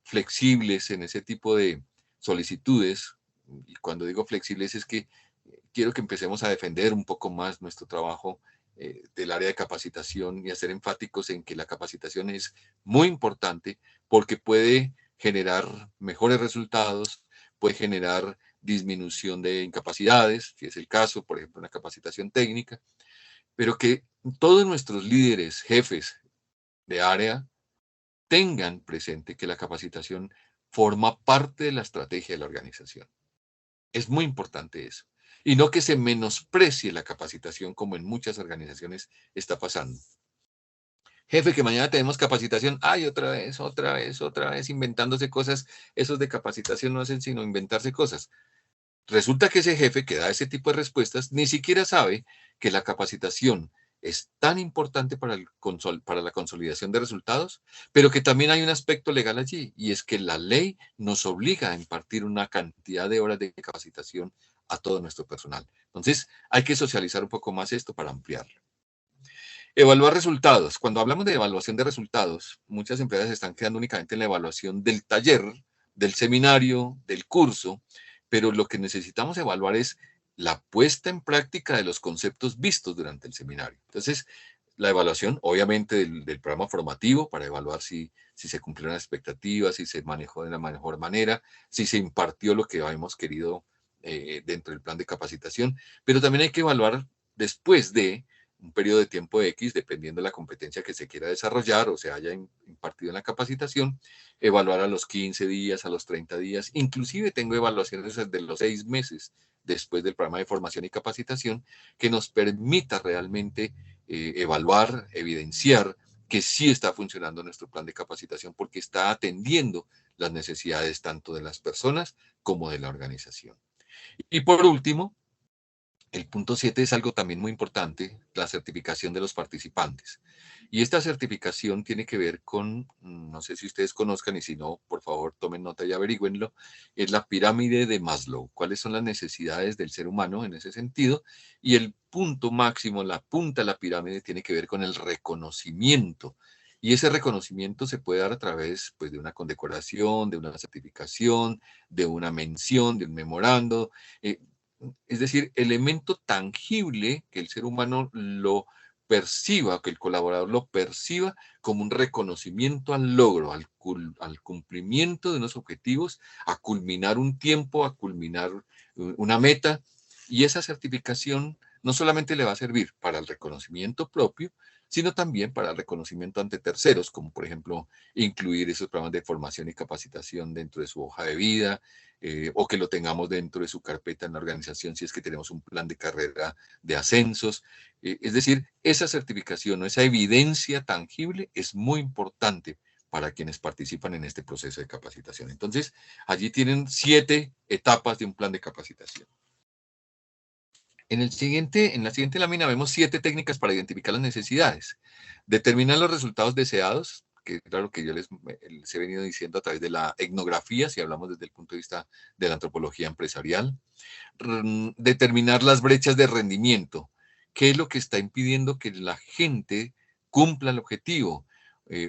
flexibles en ese tipo de solicitudes. Y cuando digo flexibles es que quiero que empecemos a defender un poco más nuestro trabajo del área de capacitación y a ser enfáticos en que la capacitación es muy importante porque puede generar mejores resultados, puede generar disminución de incapacidades, si es el caso, por ejemplo, una capacitación técnica, pero que todos nuestros líderes, jefes de área, tengan presente que la capacitación forma parte de la estrategia de la organización. Es muy importante eso. Y no que se menosprecie la capacitación como en muchas organizaciones está pasando. Jefe, que mañana tenemos capacitación. Ay, otra vez, otra vez, otra vez, inventándose cosas. Esos de capacitación no hacen sino inventarse cosas. Resulta que ese jefe que da ese tipo de respuestas ni siquiera sabe que la capacitación es tan importante para la consolidación de resultados, pero que también hay un aspecto legal allí, y es que la ley nos obliga a impartir una cantidad de horas de capacitación a todo nuestro personal. Entonces, hay que socializar un poco más esto para ampliarlo. Evaluar resultados. Cuando hablamos de evaluación de resultados, muchas empresas están quedando únicamente en la evaluación del taller, del seminario, del curso, pero lo que necesitamos evaluar es la puesta en práctica de los conceptos vistos durante el seminario. Entonces, la evaluación, obviamente, del programa formativo para evaluar si se cumplieron las expectativas, si se manejó de la mejor manera, si se impartió lo que habíamos querido dentro del plan de capacitación, pero también hay que evaluar después de un periodo de tiempo X, dependiendo de la competencia que se quiera desarrollar o se haya impartido en la capacitación, evaluar a los 15 días, a los 30 días, inclusive tengo evaluaciones de los 6 meses después del programa de formación y capacitación que nos permita realmente evaluar, evidenciar que sí está funcionando nuestro plan de capacitación porque está atendiendo las necesidades tanto de las personas como de la organización. Y por último, el punto 7 es algo también muy importante, la certificación de los participantes. Y esta certificación tiene que ver con, no sé si ustedes conozcan y si no, por favor tomen nota y averigüenlo, es la pirámide de Maslow. ¿Cuáles son las necesidades del ser humano en ese sentido? Y el punto máximo, la punta de la pirámide tiene que ver con el reconocimiento. Y ese reconocimiento se puede dar a través pues, de una condecoración, de una certificación, de una mención, de un memorando. Es decir, elemento tangible que el ser humano lo perciba, que el colaborador lo perciba como un reconocimiento al logro, al cumplimiento de unos objetivos, a culminar un tiempo, a culminar una meta. Y esa certificación no solamente le va a servir para el reconocimiento propio, sino también para el reconocimiento ante terceros, como por ejemplo incluir esos programas de formación y capacitación dentro de su hoja de vida, o que lo tengamos dentro de su carpeta en la organización si es que tenemos un plan de carrera de ascensos. Es decir, esa certificación o esa evidencia tangible es muy importante para quienes participan en este proceso de capacitación. Entonces, allí tienen 7 etapas de un plan de capacitación. En la siguiente lámina vemos 7 técnicas para identificar las necesidades. Determinar los resultados deseados, que claro que yo les he venido diciendo a través de la etnografía, si hablamos desde el punto de vista de la antropología empresarial. Determinar las brechas de rendimiento. ¿Qué es lo que está impidiendo que la gente cumpla el objetivo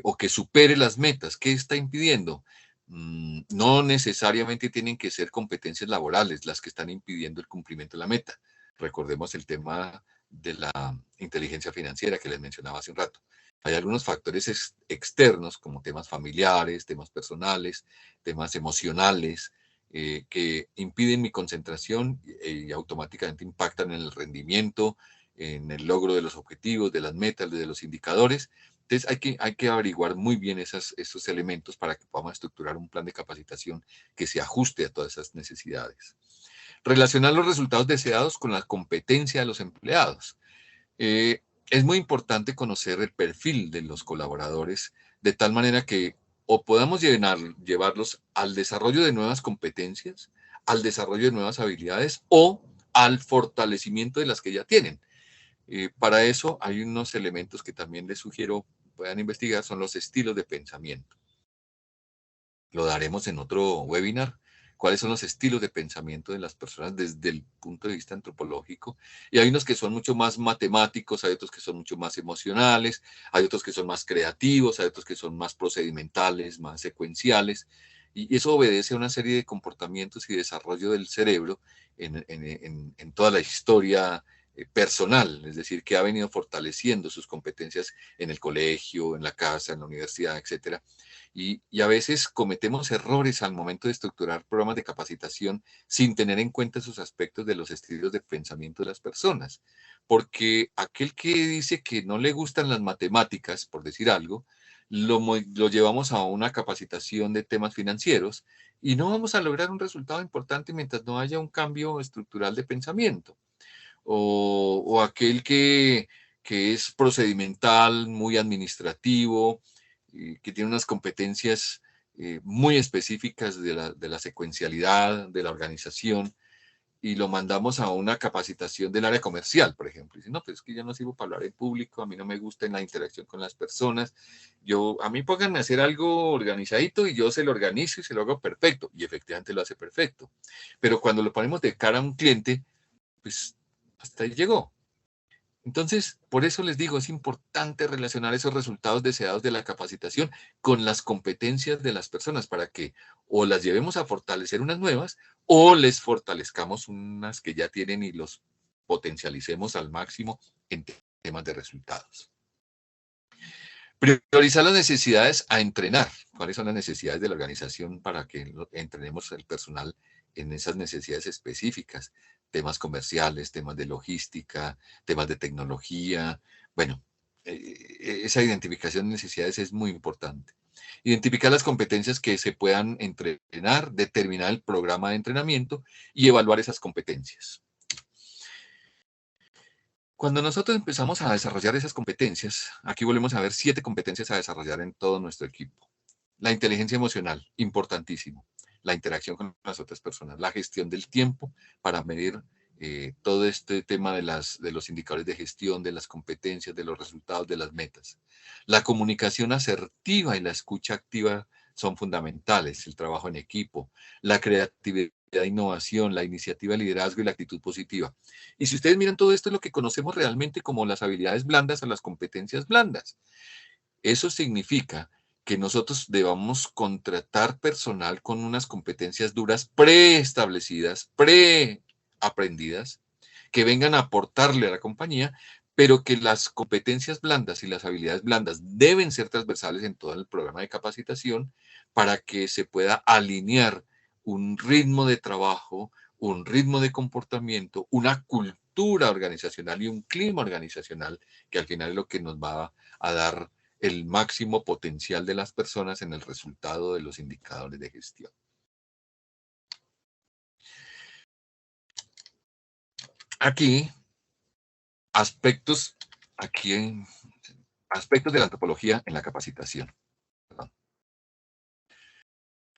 o que supere las metas? ¿Qué está impidiendo? No necesariamente tienen que ser competencias laborales las que están impidiendo el cumplimiento de la meta. Recordemos el tema de la inteligencia financiera que les mencionaba hace un rato. Hay algunos factores externos como temas familiares, temas personales, temas emocionales, que impiden mi concentración y automáticamente impactan en el rendimiento, en el logro de los objetivos, de las metas, de los indicadores. Entonces hay que averiguar muy bien esos elementos para que podamos estructurar un plan de capacitación que se ajuste a todas esas necesidades. Relacionar los resultados deseados con la competencia de los empleados. Es muy importante conocer el perfil de los colaboradores de tal manera que o podamos llevarlos al desarrollo de nuevas competencias, al desarrollo de nuevas habilidades o al fortalecimiento de las que ya tienen. Para eso hay unos elementos que también les sugiero puedan investigar, son los estilos de pensamiento. Lo daremos en otro webinar. ¿Cuáles son los estilos de pensamiento de las personas desde el punto de vista antropológico? Y hay unos que son mucho más matemáticos, hay otros que son mucho más emocionales, hay otros que son más creativos, hay otros que son más procedimentales, más secuenciales. Y eso obedece a una serie de comportamientos y desarrollo del cerebro en toda la historia personal, es decir, que ha venido fortaleciendo sus competencias en el colegio, en la casa, en la universidad, etcétera. Y a veces cometemos errores al momento de estructurar programas de capacitación sin tener en cuenta esos aspectos de los estilos de pensamiento de las personas. Porque aquel que dice que no le gustan las matemáticas, por decir algo, lo llevamos a una capacitación de temas financieros y no vamos a lograr un resultado importante mientras no haya un cambio estructural de pensamiento. O aquel que es procedimental, muy administrativo, que tiene unas competencias muy específicas de la secuencialidad, de la organización, y lo mandamos a una capacitación del área comercial, por ejemplo. Y dice, no, pues es que yo no sirvo para hablar en público, a mí no me gusta en la interacción con las personas, a mí pónganme a hacer algo organizadito y yo se lo organizo y se lo hago perfecto. Y efectivamente lo hace perfecto. Pero cuando lo ponemos de cara a un cliente, pues hasta ahí llegó. Entonces, por eso les digo, es importante relacionar esos resultados deseados de la capacitación con las competencias de las personas para que o las llevemos a fortalecer unas nuevas o les fortalezcamos unas que ya tienen y los potencialicemos al máximo en temas de resultados. Priorizar las necesidades a entrenar. ¿Cuáles son las necesidades de la organización para que entrenemos el personal en esas necesidades específicas? Temas comerciales, temas de logística, temas de tecnología. Bueno, esa identificación de necesidades es muy importante. Identificar las competencias que se puedan entrenar, determinar el programa de entrenamiento y evaluar esas competencias. Cuando nosotros empezamos a desarrollar esas competencias, aquí volvemos a ver 7 competencias a desarrollar en todo nuestro equipo. La inteligencia emocional, importantísimo. La interacción con las otras personas, la gestión del tiempo para medir todo este tema de los indicadores de gestión, de las competencias, de los resultados, de las metas. La comunicación asertiva y la escucha activa son fundamentales, el trabajo en equipo, la creatividad, innovación, la iniciativa, liderazgo y la actitud positiva. Y si ustedes miran todo esto es lo que conocemos realmente como las habilidades blandas o las competencias blandas. Eso significa que nosotros debamos contratar personal con unas competencias duras preestablecidas, preaprendidas, que vengan a aportarle a la compañía, pero que las competencias blandas y las habilidades blandas deben ser transversales en todo el programa de capacitación para que se pueda alinear un ritmo de trabajo, un ritmo de comportamiento, una cultura organizacional y un clima organizacional que al final es lo que nos va a dar el máximo potencial de las personas en el resultado de los indicadores de gestión. Aquí, aspectos, aquí aspectos de la antropología en la capacitación. Perdón.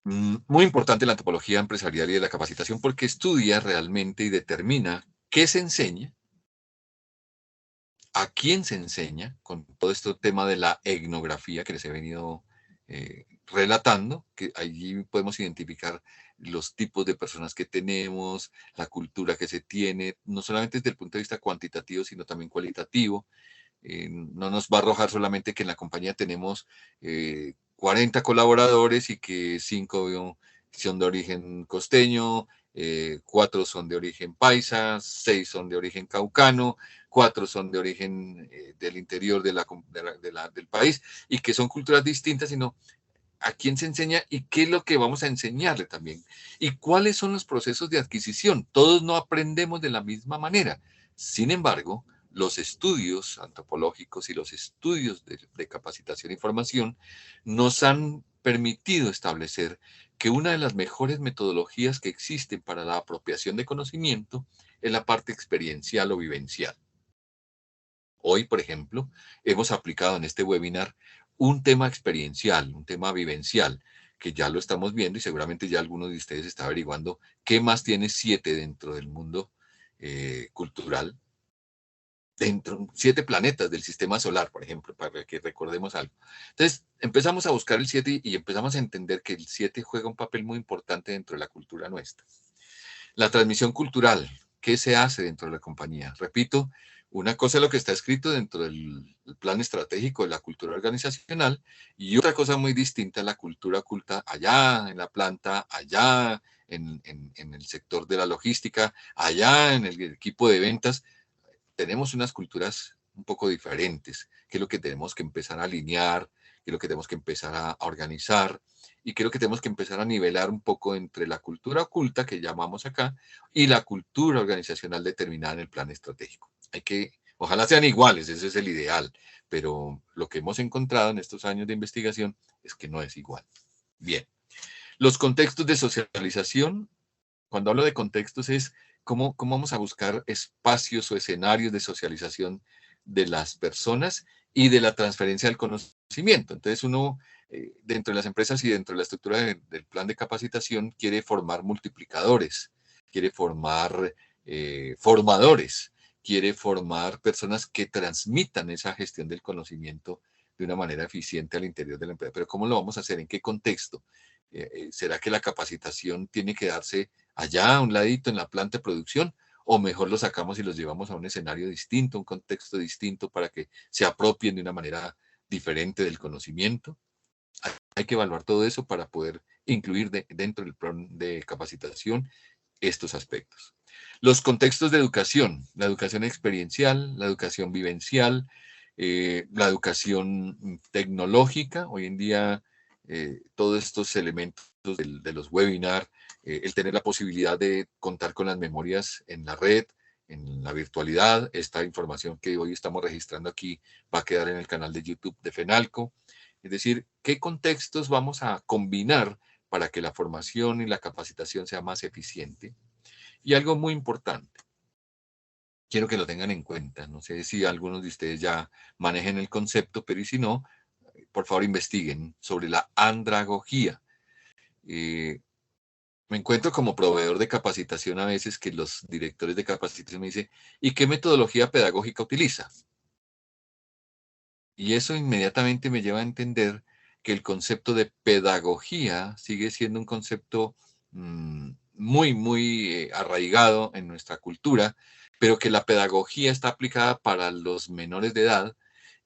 Muy importante la antropología empresarial y de la capacitación porque estudia realmente y determina qué se enseña, a quién se enseña, con todo este tema de la etnografía que les he venido relatando, que allí podemos identificar los tipos de personas que tenemos, la cultura que se tiene, no solamente desde el punto de vista cuantitativo, sino también cualitativo. No nos va a arrojar solamente que en la compañía tenemos 40 colaboradores y que 5 son de origen costeño, 4 son de origen paisa, 6 son de origen caucano, 4 son de origen del interior del país y que son culturas distintas, sino a quién se enseña y qué es lo que vamos a enseñarle también. Y cuáles son los procesos de adquisición. Todos no aprendemos de la misma manera. Sin embargo, los estudios antropológicos y los estudios de capacitación y formación nos han permitido establecer que una de las mejores metodologías que existen para la apropiación de conocimiento es la parte experiencial o vivencial. Hoy, por ejemplo, hemos aplicado en este webinar un tema experiencial, un tema vivencial, que ya lo estamos viendo y seguramente ya alguno de ustedes está averiguando qué más tiene 7 dentro del mundo cultural, dentro 7 planetas del sistema solar, por ejemplo, para que recordemos algo. Entonces, empezamos a buscar el 7 y empezamos a entender que el 7 juega un papel muy importante dentro de la cultura nuestra. La transmisión cultural, ¿qué se hace dentro de la compañía? Repito, una cosa es lo que está escrito dentro del plan estratégico de la cultura organizacional y otra cosa muy distinta es la cultura oculta allá en la planta, allá en el sector de la logística, allá en el equipo de ventas. Tenemos unas culturas un poco diferentes, que es lo que tenemos que empezar a alinear, que es lo que tenemos que empezar a organizar y creo que tenemos que empezar a nivelar un poco entre la cultura oculta que llamamos acá y la cultura organizacional determinada en el plan estratégico. Ojalá sean iguales, ese es el ideal, pero lo que hemos encontrado en estos años de investigación es que no es igual. Bien, los contextos de socialización, cuando hablo de contextos es cómo vamos a buscar espacios o escenarios de socialización de las personas y de la transferencia del conocimiento. Entonces uno, dentro de las empresas y dentro de la estructura del plan de capacitación, quiere formar multiplicadores, quiere formar formadores, quiere formar personas que transmitan esa gestión del conocimiento de una manera eficiente al interior de la empresa. Pero ¿cómo lo vamos a hacer? ¿En qué contexto? ¿Será que la capacitación tiene que darse allá a un ladito en la planta de producción o mejor los sacamos y los llevamos a un escenario distinto, un contexto distinto para que se apropien de una manera diferente del conocimiento. Hay que evaluar todo eso para poder incluir dentro del plan de capacitación estos aspectos. Los contextos de educación, la educación experiencial, la educación vivencial, la educación tecnológica. Hoy en día, todos estos elementos de los webinars, el tener la posibilidad de contar con las memorias en la red, en la virtualidad. Esta información que hoy estamos registrando aquí va a quedar en el canal de YouTube de FENALCO. Es decir, ¿qué contextos vamos a combinar para que la formación y la capacitación sea más eficiente? Y algo muy importante, quiero que lo tengan en cuenta. No sé si algunos de ustedes ya manejen el concepto, pero y si no, por favor investiguen sobre la andragogía. Me encuentro como proveedor de capacitación a veces que los directores de capacitación me dicen, ¿y qué metodología pedagógica utiliza? Y eso inmediatamente me lleva a entender que el concepto de pedagogía sigue siendo un concepto muy arraigado en nuestra cultura, pero que la pedagogía está aplicada para los menores de edad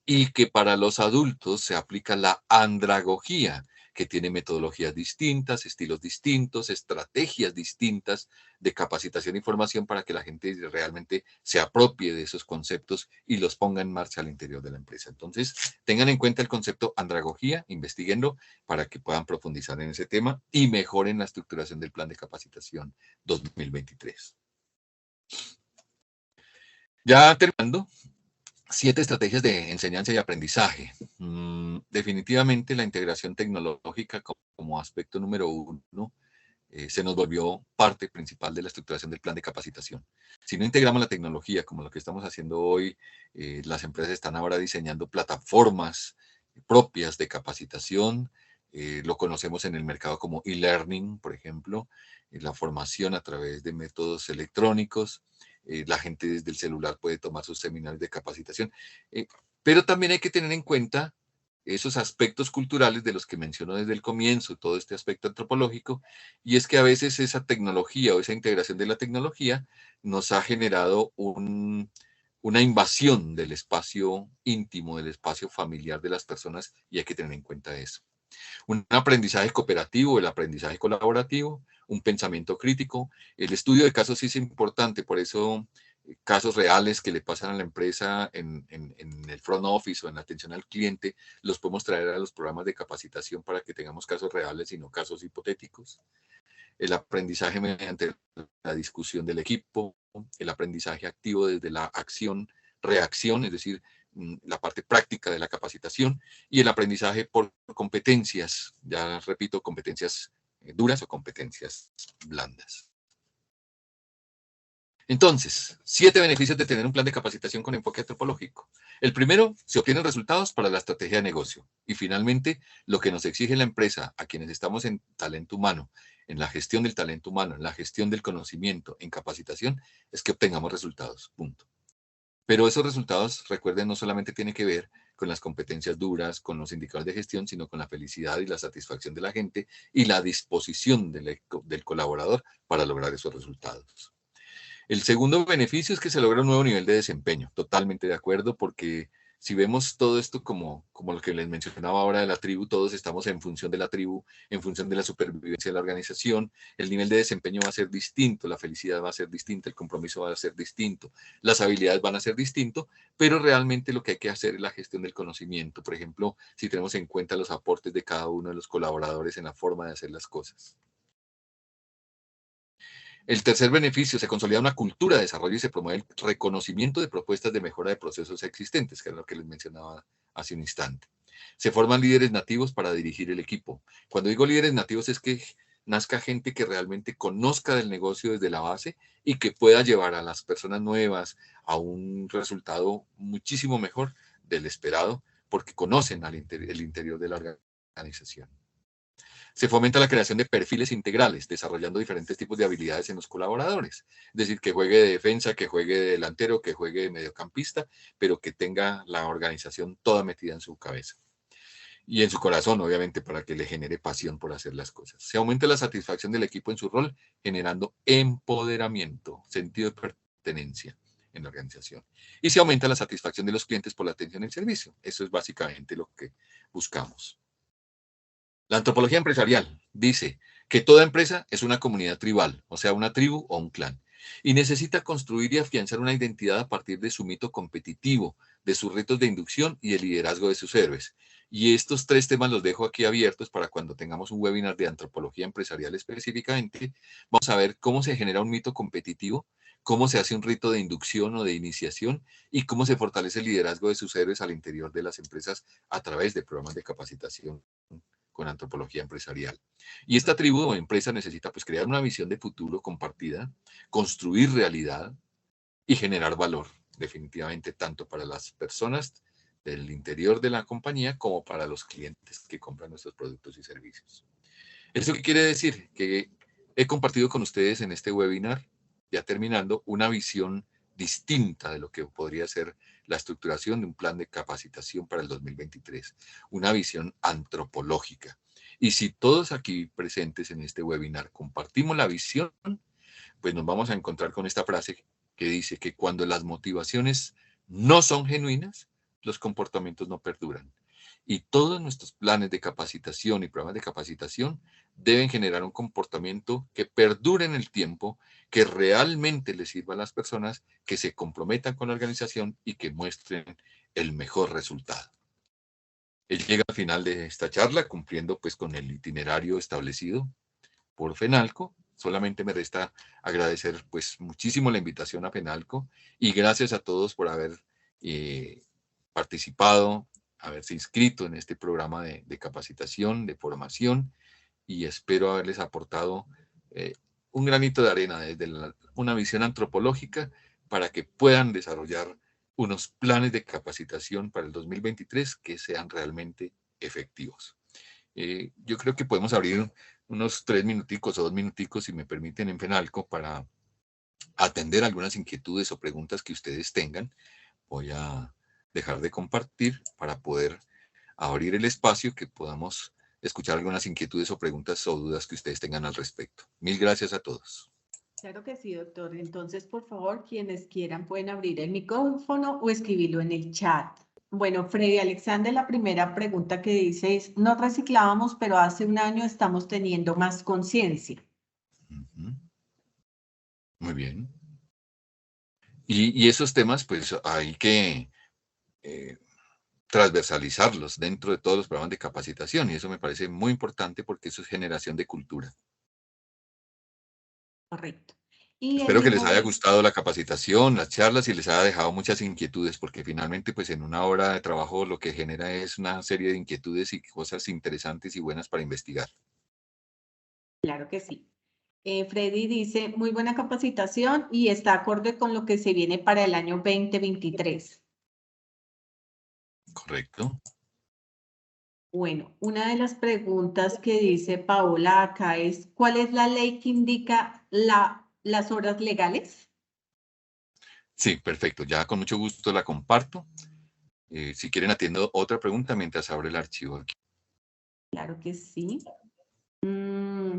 y que para los adultos se aplica la andragogía, que tiene metodologías distintas, estilos distintos, estrategias distintas de capacitación y formación para que la gente realmente se apropie de esos conceptos y los ponga en marcha al interior de la empresa. Entonces, tengan en cuenta el concepto andragogía, investiguenlo para que puedan profundizar en ese tema y mejoren la estructuración del plan de capacitación 2023. Ya terminando, 7 estrategias de enseñanza y aprendizaje. Definitivamente la integración tecnológica como aspecto número 1 se nos volvió parte principal de la estructuración del plan de capacitación. Si no integramos la tecnología como lo que estamos haciendo hoy, las empresas están ahora diseñando plataformas propias de capacitación. Lo conocemos en el mercado como e-learning, por ejemplo, la formación a través de métodos electrónicos. La gente desde el celular puede tomar sus seminarios de capacitación. Pero también hay que tener en cuenta esos aspectos culturales de los que menciono desde el comienzo, todo este aspecto antropológico, y es que a veces esa tecnología o esa integración de la tecnología nos ha generado una invasión del espacio íntimo, del espacio familiar de las personas, y hay que tener en cuenta eso. Un aprendizaje cooperativo, el aprendizaje colaborativo, un pensamiento crítico. El estudio de casos sí es importante, por eso casos reales que le pasan a la empresa en el front office o en la atención al cliente, los podemos traer a los programas de capacitación para que tengamos casos reales y no casos hipotéticos. El aprendizaje mediante la discusión del equipo, el aprendizaje activo desde la acción, reacción, es decir, la parte práctica de la capacitación, y el aprendizaje por competencias, ya repito, competencias duras o competencias blandas. Entonces, 7 beneficios de tener un plan de capacitación con enfoque antropológico. El primero, se obtienen resultados para la estrategia de negocio. Y finalmente, lo que nos exige la empresa, a quienes estamos en talento humano, en la gestión del talento humano, en la gestión del conocimiento, en capacitación, es que obtengamos resultados. Punto. Pero esos resultados, recuerden, no solamente tienen que ver con las competencias duras, con los indicadores de gestión, sino con la felicidad y la satisfacción de la gente y la disposición del colaborador para lograr esos resultados. El segundo beneficio es que se logra un nuevo nivel de desempeño. Totalmente de acuerdo, porque si vemos todo esto como lo que les mencionaba ahora de la tribu, todos estamos en función de la tribu, en función de la supervivencia de la organización, el nivel de desempeño va a ser distinto, la felicidad va a ser distinta, el compromiso va a ser distinto, las habilidades van a ser distinto, pero realmente lo que hay que hacer es la gestión del conocimiento. Por ejemplo, si tenemos en cuenta los aportes de cada uno de los colaboradores en la forma de hacer las cosas. El tercer beneficio, se consolida una cultura de desarrollo y se promueve el reconocimiento de propuestas de mejora de procesos existentes, que es lo que les mencionaba hace un instante. Se forman líderes nativos para dirigir el equipo. Cuando digo líderes nativos es que nazca gente que realmente conozca del negocio desde la base y que pueda llevar a las personas nuevas a un resultado muchísimo mejor del esperado, porque conocen el interior de la organización. Se fomenta la creación de perfiles integrales, desarrollando diferentes tipos de habilidades en los colaboradores. Es decir, que juegue de defensa, que juegue de delantero, que juegue de mediocampista, pero que tenga la organización toda metida en su cabeza. Y en su corazón, obviamente, para que le genere pasión por hacer las cosas. Se aumenta la satisfacción del equipo en su rol, generando empoderamiento, sentido de tenencia en la organización. Y se aumenta la satisfacción de los clientes por la atención y el servicio. Eso es básicamente lo que buscamos. La antropología empresarial dice que toda empresa es una comunidad tribal, o sea, una tribu o un clan, y necesita construir y afianzar una identidad a partir de su mito competitivo, de sus retos de inducción y el liderazgo de sus héroes. Y estos tres temas los dejo aquí abiertos para cuando tengamos un webinar de antropología empresarial específicamente. Vamos a ver cómo se genera un mito competitivo, cómo se hace un rito de inducción o de iniciación y cómo se fortalece el liderazgo de sus héroes al interior de las empresas a través de programas de capacitación con antropología empresarial. Y esta tribu o empresa necesita pues crear una visión de futuro compartida, construir realidad y generar valor, definitivamente, tanto para las personas del interior de la compañía como para los clientes que compran nuestros productos y servicios. ¿Eso qué quiere decir? Que he compartido con ustedes en este webinar, ya terminando, una visión distinta de lo que podría ser la estructuración de un plan de capacitación para el 2023, una visión antropológica. Y si todos aquí presentes en este webinar compartimos la visión, pues nos vamos a encontrar con esta frase que dice que cuando las motivaciones no son genuinas, los comportamientos no perduran. Y todos nuestros planes de capacitación y programas de capacitación deben generar un comportamiento que perdure en el tiempo, que realmente le sirva a las personas, que se comprometan con la organización y que muestren el mejor resultado. Él llega al final de esta charla cumpliendo pues con el itinerario establecido por FENALCO. Solamente me resta agradecer pues muchísimo la invitación a FENALCO y gracias a todos por haber participado, haberse inscrito en este programa de capacitación, de formación, y espero haberles aportado un granito de arena desde una visión antropológica para que puedan desarrollar unos planes de capacitación para el 2023 que sean realmente efectivos. Yo creo que podemos abrir unos 3 minuticos o 2 minuticos, si me permiten, en FENALCO para atender algunas inquietudes o preguntas que ustedes tengan. Voy a dejar de compartir para poder abrir el espacio que podamos escuchar algunas inquietudes o preguntas o dudas que ustedes tengan al respecto. Mil gracias a todos. Claro que sí, doctor. Entonces, por favor, quienes quieran pueden abrir el micrófono o escribirlo en el chat. Bueno, Freddy Alexander, la primera pregunta que dice es, no reciclábamos, pero hace un año estamos teniendo más conciencia. Muy bien. Y esos temas, pues hay que transversalizarlos dentro de todos los programas de capacitación, y eso me parece muy importante porque eso es generación de cultura. Correcto. Y Espero que les Elimo haya dice, gustado la capacitación, las charlas y les haya dejado muchas inquietudes, porque finalmente pues en una hora de trabajo lo que genera es una serie de inquietudes y cosas interesantes y buenas para investigar. claro que sí. Freddy dice, muy buena capacitación y está acorde con lo que se viene para el año 2023. Correcto. Bueno, una de las preguntas que dice Paola acá es, ¿cuál es la ley que indica las horas legales? Sí, perfecto. Ya con mucho gusto la comparto. Si quieren atiendo otra pregunta mientras abro el archivo aquí. Claro que sí.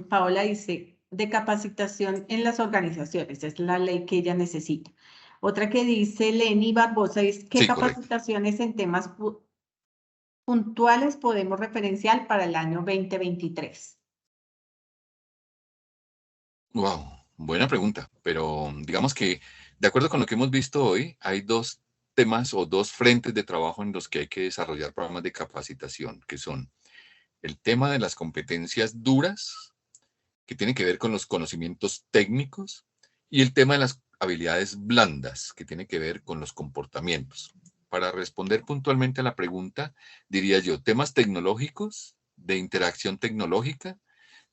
Paola dice, de capacitación en las organizaciones, es la ley que ella necesita. Otra que dice Leni Barbosa es, ¿qué Sí, correcto. capacitaciones en temas puntuales podemos referenciar para el año 2023? Wow, buena pregunta, pero digamos que de acuerdo con lo que hemos visto hoy, hay dos temas o dos frentes de trabajo en los que hay que desarrollar programas de capacitación, que son el tema de las competencias duras, que tiene que ver con los conocimientos técnicos, y el tema de las habilidades blandas, que tiene que ver con los comportamientos. Para responder puntualmente a la pregunta, diría yo, temas tecnológicos, de interacción tecnológica,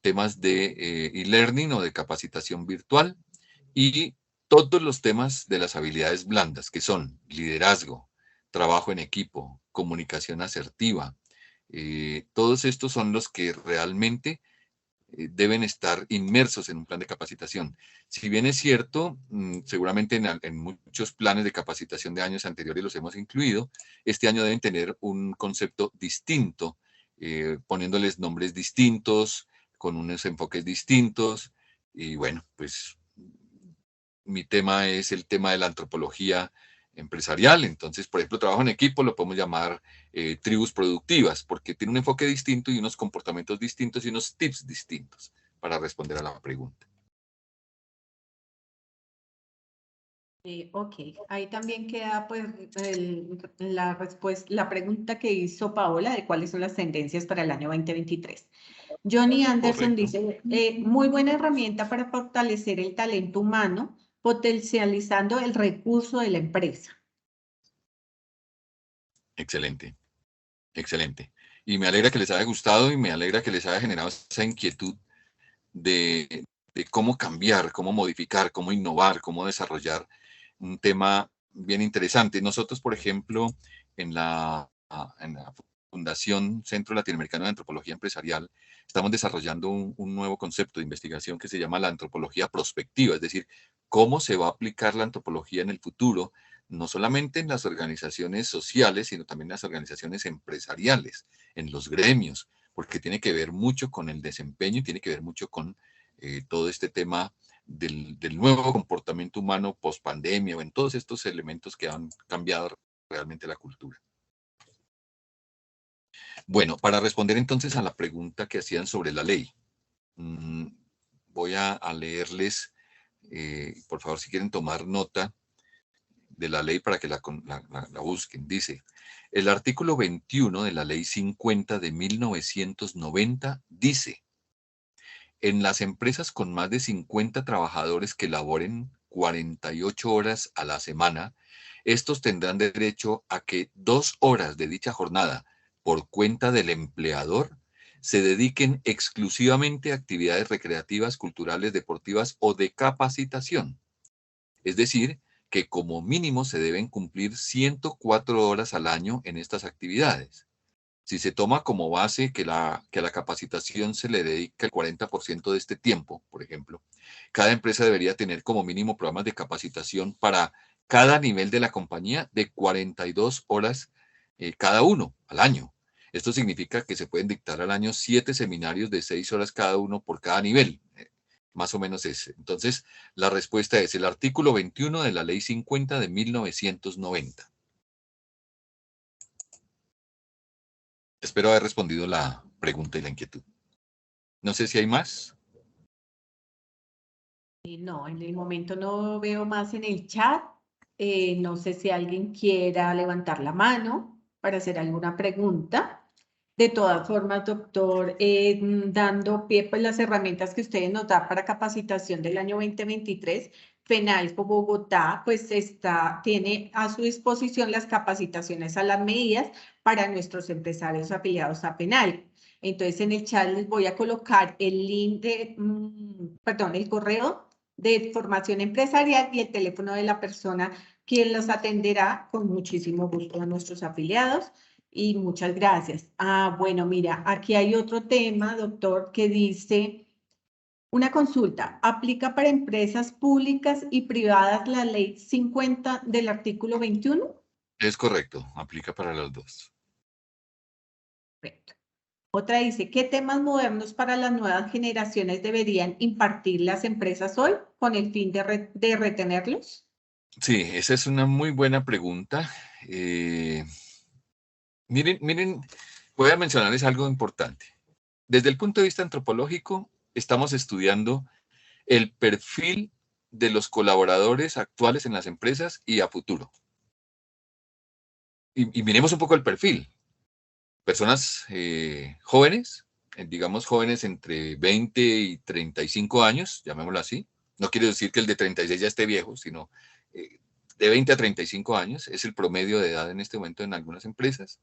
temas de e-learning o de capacitación virtual y todos los temas de las habilidades blandas, que son liderazgo, trabajo en equipo, comunicación asertiva. Todos estos son los que realmente deben estar inmersos en un plan de capacitación. Si bien es cierto, seguramente en muchos planes de capacitación de años anteriores los hemos incluido, este año deben tener un concepto distinto, poniéndoles nombres distintos, con unos enfoques distintos, y bueno, pues mi tema es el tema de la antropología empresarial. Entonces, por ejemplo, trabajo en equipo, lo podemos llamar tribus productivas, porque tiene un enfoque distinto y unos comportamientos distintos y unos tips distintos para responder a la pregunta. Ok, ahí también queda pues la respuesta, la pregunta que hizo Paola de cuáles son las tendencias para el año 2023. Johnny Anderson Correcto. dice, muy buena herramienta para fortalecer el talento humano, potencializando el recurso de la empresa. Excelente, excelente. Y me alegra que les haya gustado y me alegra que les haya generado esa inquietud de cómo cambiar, cómo modificar, cómo innovar, cómo desarrollar un tema bien interesante. Nosotros, por ejemplo, en la Fundación Centro Latinoamericano de Antropología Empresarial, estamos desarrollando un nuevo concepto de investigación que se llama la antropología prospectiva, es decir, cómo se va a aplicar la antropología en el futuro, no solamente en las organizaciones sociales, sino también en las organizaciones empresariales, en los gremios, porque tiene que ver mucho con el desempeño y tiene que ver mucho con todo este tema del nuevo comportamiento humano post pandemia o en todos estos elementos que han cambiado realmente la cultura. Bueno, para responder entonces a la pregunta que hacían sobre la ley, voy a leerles, por favor, si quieren tomar nota de la ley para que la busquen. Dice, el artículo 21 de la ley 50 de 1990 dice, en las empresas con más de 50 trabajadores que laboren 48 horas a la semana, estos tendrán derecho a que 2 horas de dicha jornada por cuenta del empleador se dediquen exclusivamente a actividades recreativas, culturales, deportivas o de capacitación. Es decir, que como mínimo se deben cumplir 104 horas al año en estas actividades. Si se toma como base que a la capacitación se le dedica el 40% de este tiempo, por ejemplo, cada empresa debería tener como mínimo programas de capacitación para cada nivel de la compañía de 42 horas cada uno al año. Esto significa que se pueden dictar al año 7 seminarios de 6 horas cada uno por cada nivel. Más o menos es. Entonces, la respuesta es el artículo 21 de la Ley 50 de 1990. Espero haber respondido la pregunta y la inquietud. No sé si hay más. No, en el momento no veo más en el chat. No sé si alguien quiera levantar la mano para hacer alguna pregunta. De todas formas, doctor, dando pie pues las herramientas que ustedes nos dan para capacitación del año 2023, FENALCO Bogotá pues tiene a su disposición las capacitaciones a las medidas para nuestros empresarios afiliados a FENALCO. Entonces en el chat les voy a colocar el link de, perdón, el correo de formación empresarial y el teléfono de la persona quien los atenderá con muchísimo gusto a nuestros afiliados. Y muchas gracias. Bueno, mira, aquí hay otro tema, doctor, que dice, una consulta, ¿aplica para empresas públicas y privadas la ley 50 del artículo 21? Es correcto, aplica para los dos. Perfecto. Otra dice, ¿qué temas modernos para las nuevas generaciones deberían impartir las empresas hoy con el fin de retenerlos? Sí, esa es una muy buena pregunta. Miren, voy a mencionarles algo importante. Desde el punto de vista antropológico, estamos estudiando el perfil de los colaboradores actuales en las empresas y a futuro. Y miremos un poco el perfil. Personas jóvenes, digamos jóvenes entre 20 y 35 años, llamémoslo así. No quiere decir que el de 36 ya esté viejo, sino de 20 a 35 años es el promedio de edad en este momento en algunas empresas.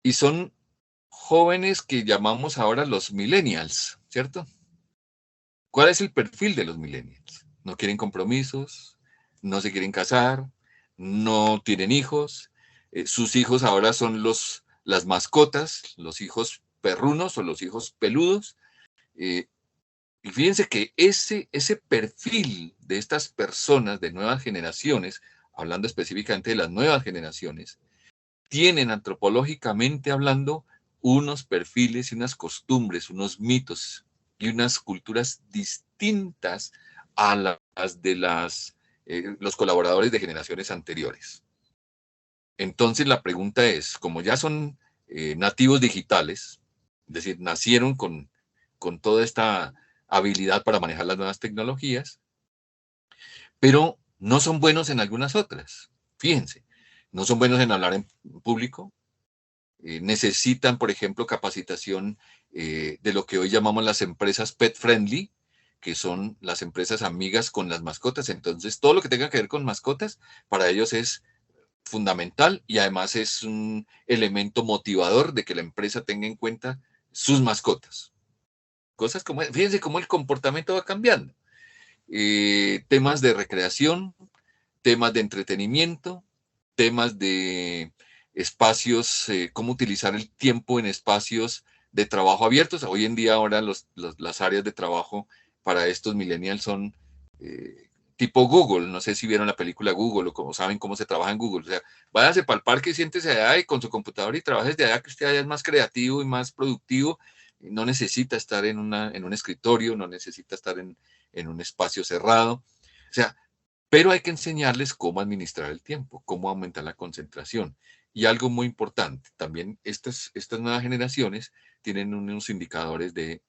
Y son jóvenes que llamamos ahora los millennials, ¿cierto? ¿Cuál es el perfil de los millennials? No quieren compromisos, no se quieren casar, no tienen hijos. Sus hijos ahora son las mascotas, los hijos perrunos o los hijos peludos. Eh, y fíjense que ese perfil de estas personas de nuevas generaciones, hablando específicamente de las nuevas generaciones, tienen antropológicamente hablando unos perfiles y unas costumbres, unos mitos y unas culturas distintas a las de los colaboradores de generaciones anteriores. Entonces la pregunta es, como ya son nativos digitales, es decir, nacieron con toda esta habilidad para manejar las nuevas tecnologías, pero no son buenos en algunas otras. Fíjense, no son buenos en hablar en público, necesitan, por ejemplo, capacitación de lo que hoy llamamos las empresas pet friendly, que son las empresas amigas con las mascotas. Entonces, todo lo que tenga que ver con mascotas, para ellos es fundamental y además es un elemento motivador de que la empresa tenga en cuenta sus mascotas. Cosas como, fíjense cómo el comportamiento va cambiando. Temas de recreación, temas de entretenimiento, temas de espacios, cómo utilizar el tiempo en espacios de trabajo abiertos. Hoy en día ahora las áreas de trabajo para estos millennials son tipo Google. No sé si vieron la película Google o como saben cómo se trabaja en Google. O sea, váyase para el parque y siéntese allá y con su computador y trabajes de allá, que usted allá es más creativo y más productivo. No necesita estar en un escritorio, no necesita estar en un espacio cerrado. O sea, pero hay que enseñarles cómo administrar el tiempo, cómo aumentar la concentración. Y algo muy importante, también estas nuevas generaciones tienen unos indicadores de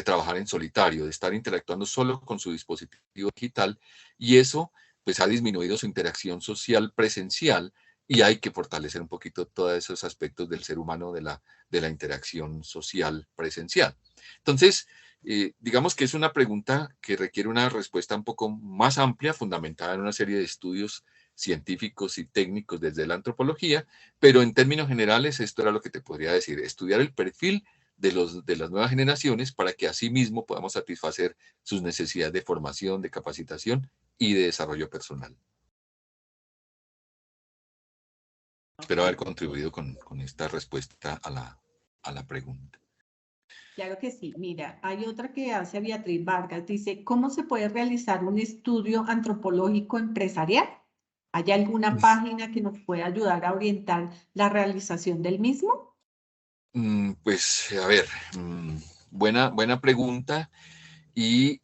trabajar en solitario, de estar interactuando solo con su dispositivo digital, y eso pues ha disminuido su interacción social presencial, y hay que fortalecer un poquito todos esos aspectos del ser humano de la interacción social presencial. Entonces, digamos que es una pregunta que requiere una respuesta un poco más amplia, fundamentada en una serie de estudios científicos y técnicos desde la antropología, pero en términos generales esto era lo que te podría decir, estudiar el perfil de las nuevas generaciones para que así mismo podamos satisfacer sus necesidades de formación, de capacitación y de desarrollo personal. Espero haber Ok. contribuido con esta respuesta a la pregunta. Claro que sí. Mira, hay otra que hace Beatriz Vargas. Dice, ¿cómo se puede realizar un estudio antropológico empresarial? ¿Hay alguna página que nos pueda ayudar a orientar la realización del mismo? Pues, a ver, buena pregunta. Y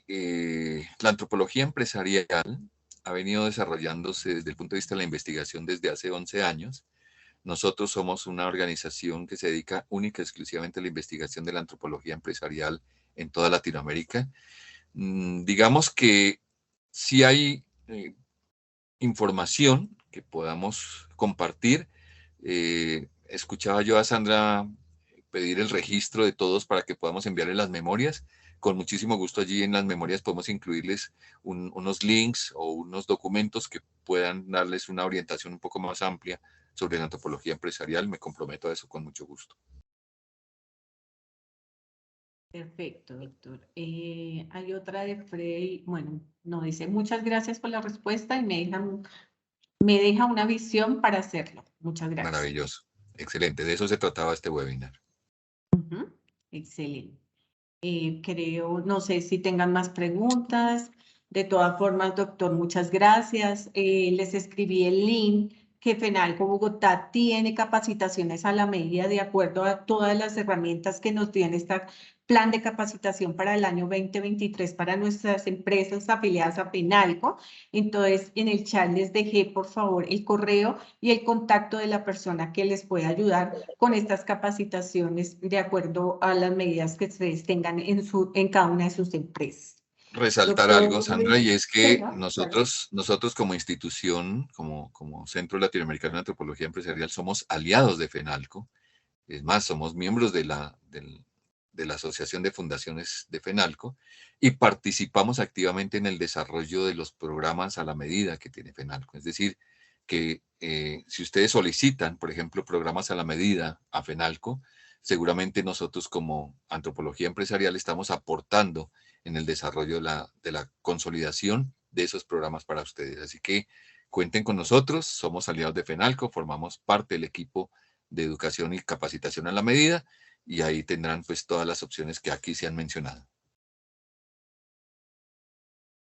la antropología empresarial ha venido desarrollándose desde el punto de vista de la investigación desde hace 11 años. Nosotros somos una organización que se dedica única y exclusivamente a la investigación de la antropología empresarial en toda Latinoamérica. Digamos que sí hay información que podamos compartir. Escuchaba yo a Sandra pedir el registro de todos para que podamos enviarles las memorias. Con muchísimo gusto allí en las memorias podemos incluirles unos links o unos documentos que puedan darles una orientación un poco más amplia sobre la antropología empresarial. Me comprometo a eso con mucho gusto. Perfecto, doctor. Hay otra de Frey. Bueno, no dice, muchas gracias por la respuesta y me deja una visión para hacerlo. Muchas gracias. Maravilloso. Excelente. De eso se trataba este webinar. Ujú. Excelente. Creo, no sé si tengan más preguntas. De todas formas, doctor, muchas gracias. Les escribí el link que FENALCO Bogotá tiene capacitaciones a la medida de acuerdo a todas las herramientas que nos dio en este plan de capacitación para el año 2023 para nuestras empresas afiliadas a FENALCO. Entonces, en el chat les dejé, por favor, el correo y el contacto de la persona que les puede ayudar con estas capacitaciones de acuerdo a las medidas que ustedes tengan en cada una de sus empresas. Resaltar algo, Doctor, Sandra, y es que señor, claro. nosotros como institución, como Centro Latinoamericano de Antropología Empresarial, somos aliados de FENALCO. Es más, somos miembros de la Asociación de Fundaciones de FENALCO y participamos activamente en el desarrollo de los programas a la medida que tiene FENALCO. Es decir, que si ustedes solicitan, por ejemplo, programas a la medida a FENALCO, seguramente nosotros como Antropología Empresarial estamos aportando en el desarrollo de la consolidación de esos programas para ustedes. Así que cuenten con nosotros, somos aliados de FENALCO, formamos parte del equipo de educación y capacitación a la medida, y ahí tendrán pues todas las opciones que aquí se han mencionado.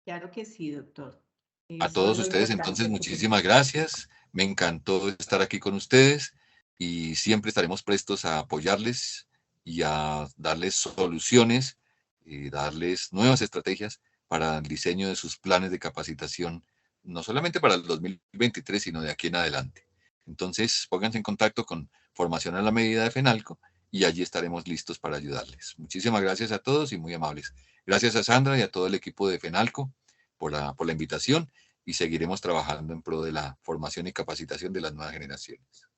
Claro que sí, doctor. A Eso es todos lo ustedes, entonces, importante. muchísimas gracias. Me encantó estar aquí con ustedes y siempre estaremos prestos a apoyarles y a darles soluciones y darles nuevas estrategias para el diseño de sus planes de capacitación, no solamente para el 2023, sino de aquí en adelante. Entonces, pónganse en contacto con Formación a la Medida de FENALCO y allí estaremos listos para ayudarles. Muchísimas gracias a todos y muy amables. Gracias a Sandra y a todo el equipo de FENALCO por la invitación y seguiremos trabajando en pro de la formación y capacitación de las nuevas generaciones.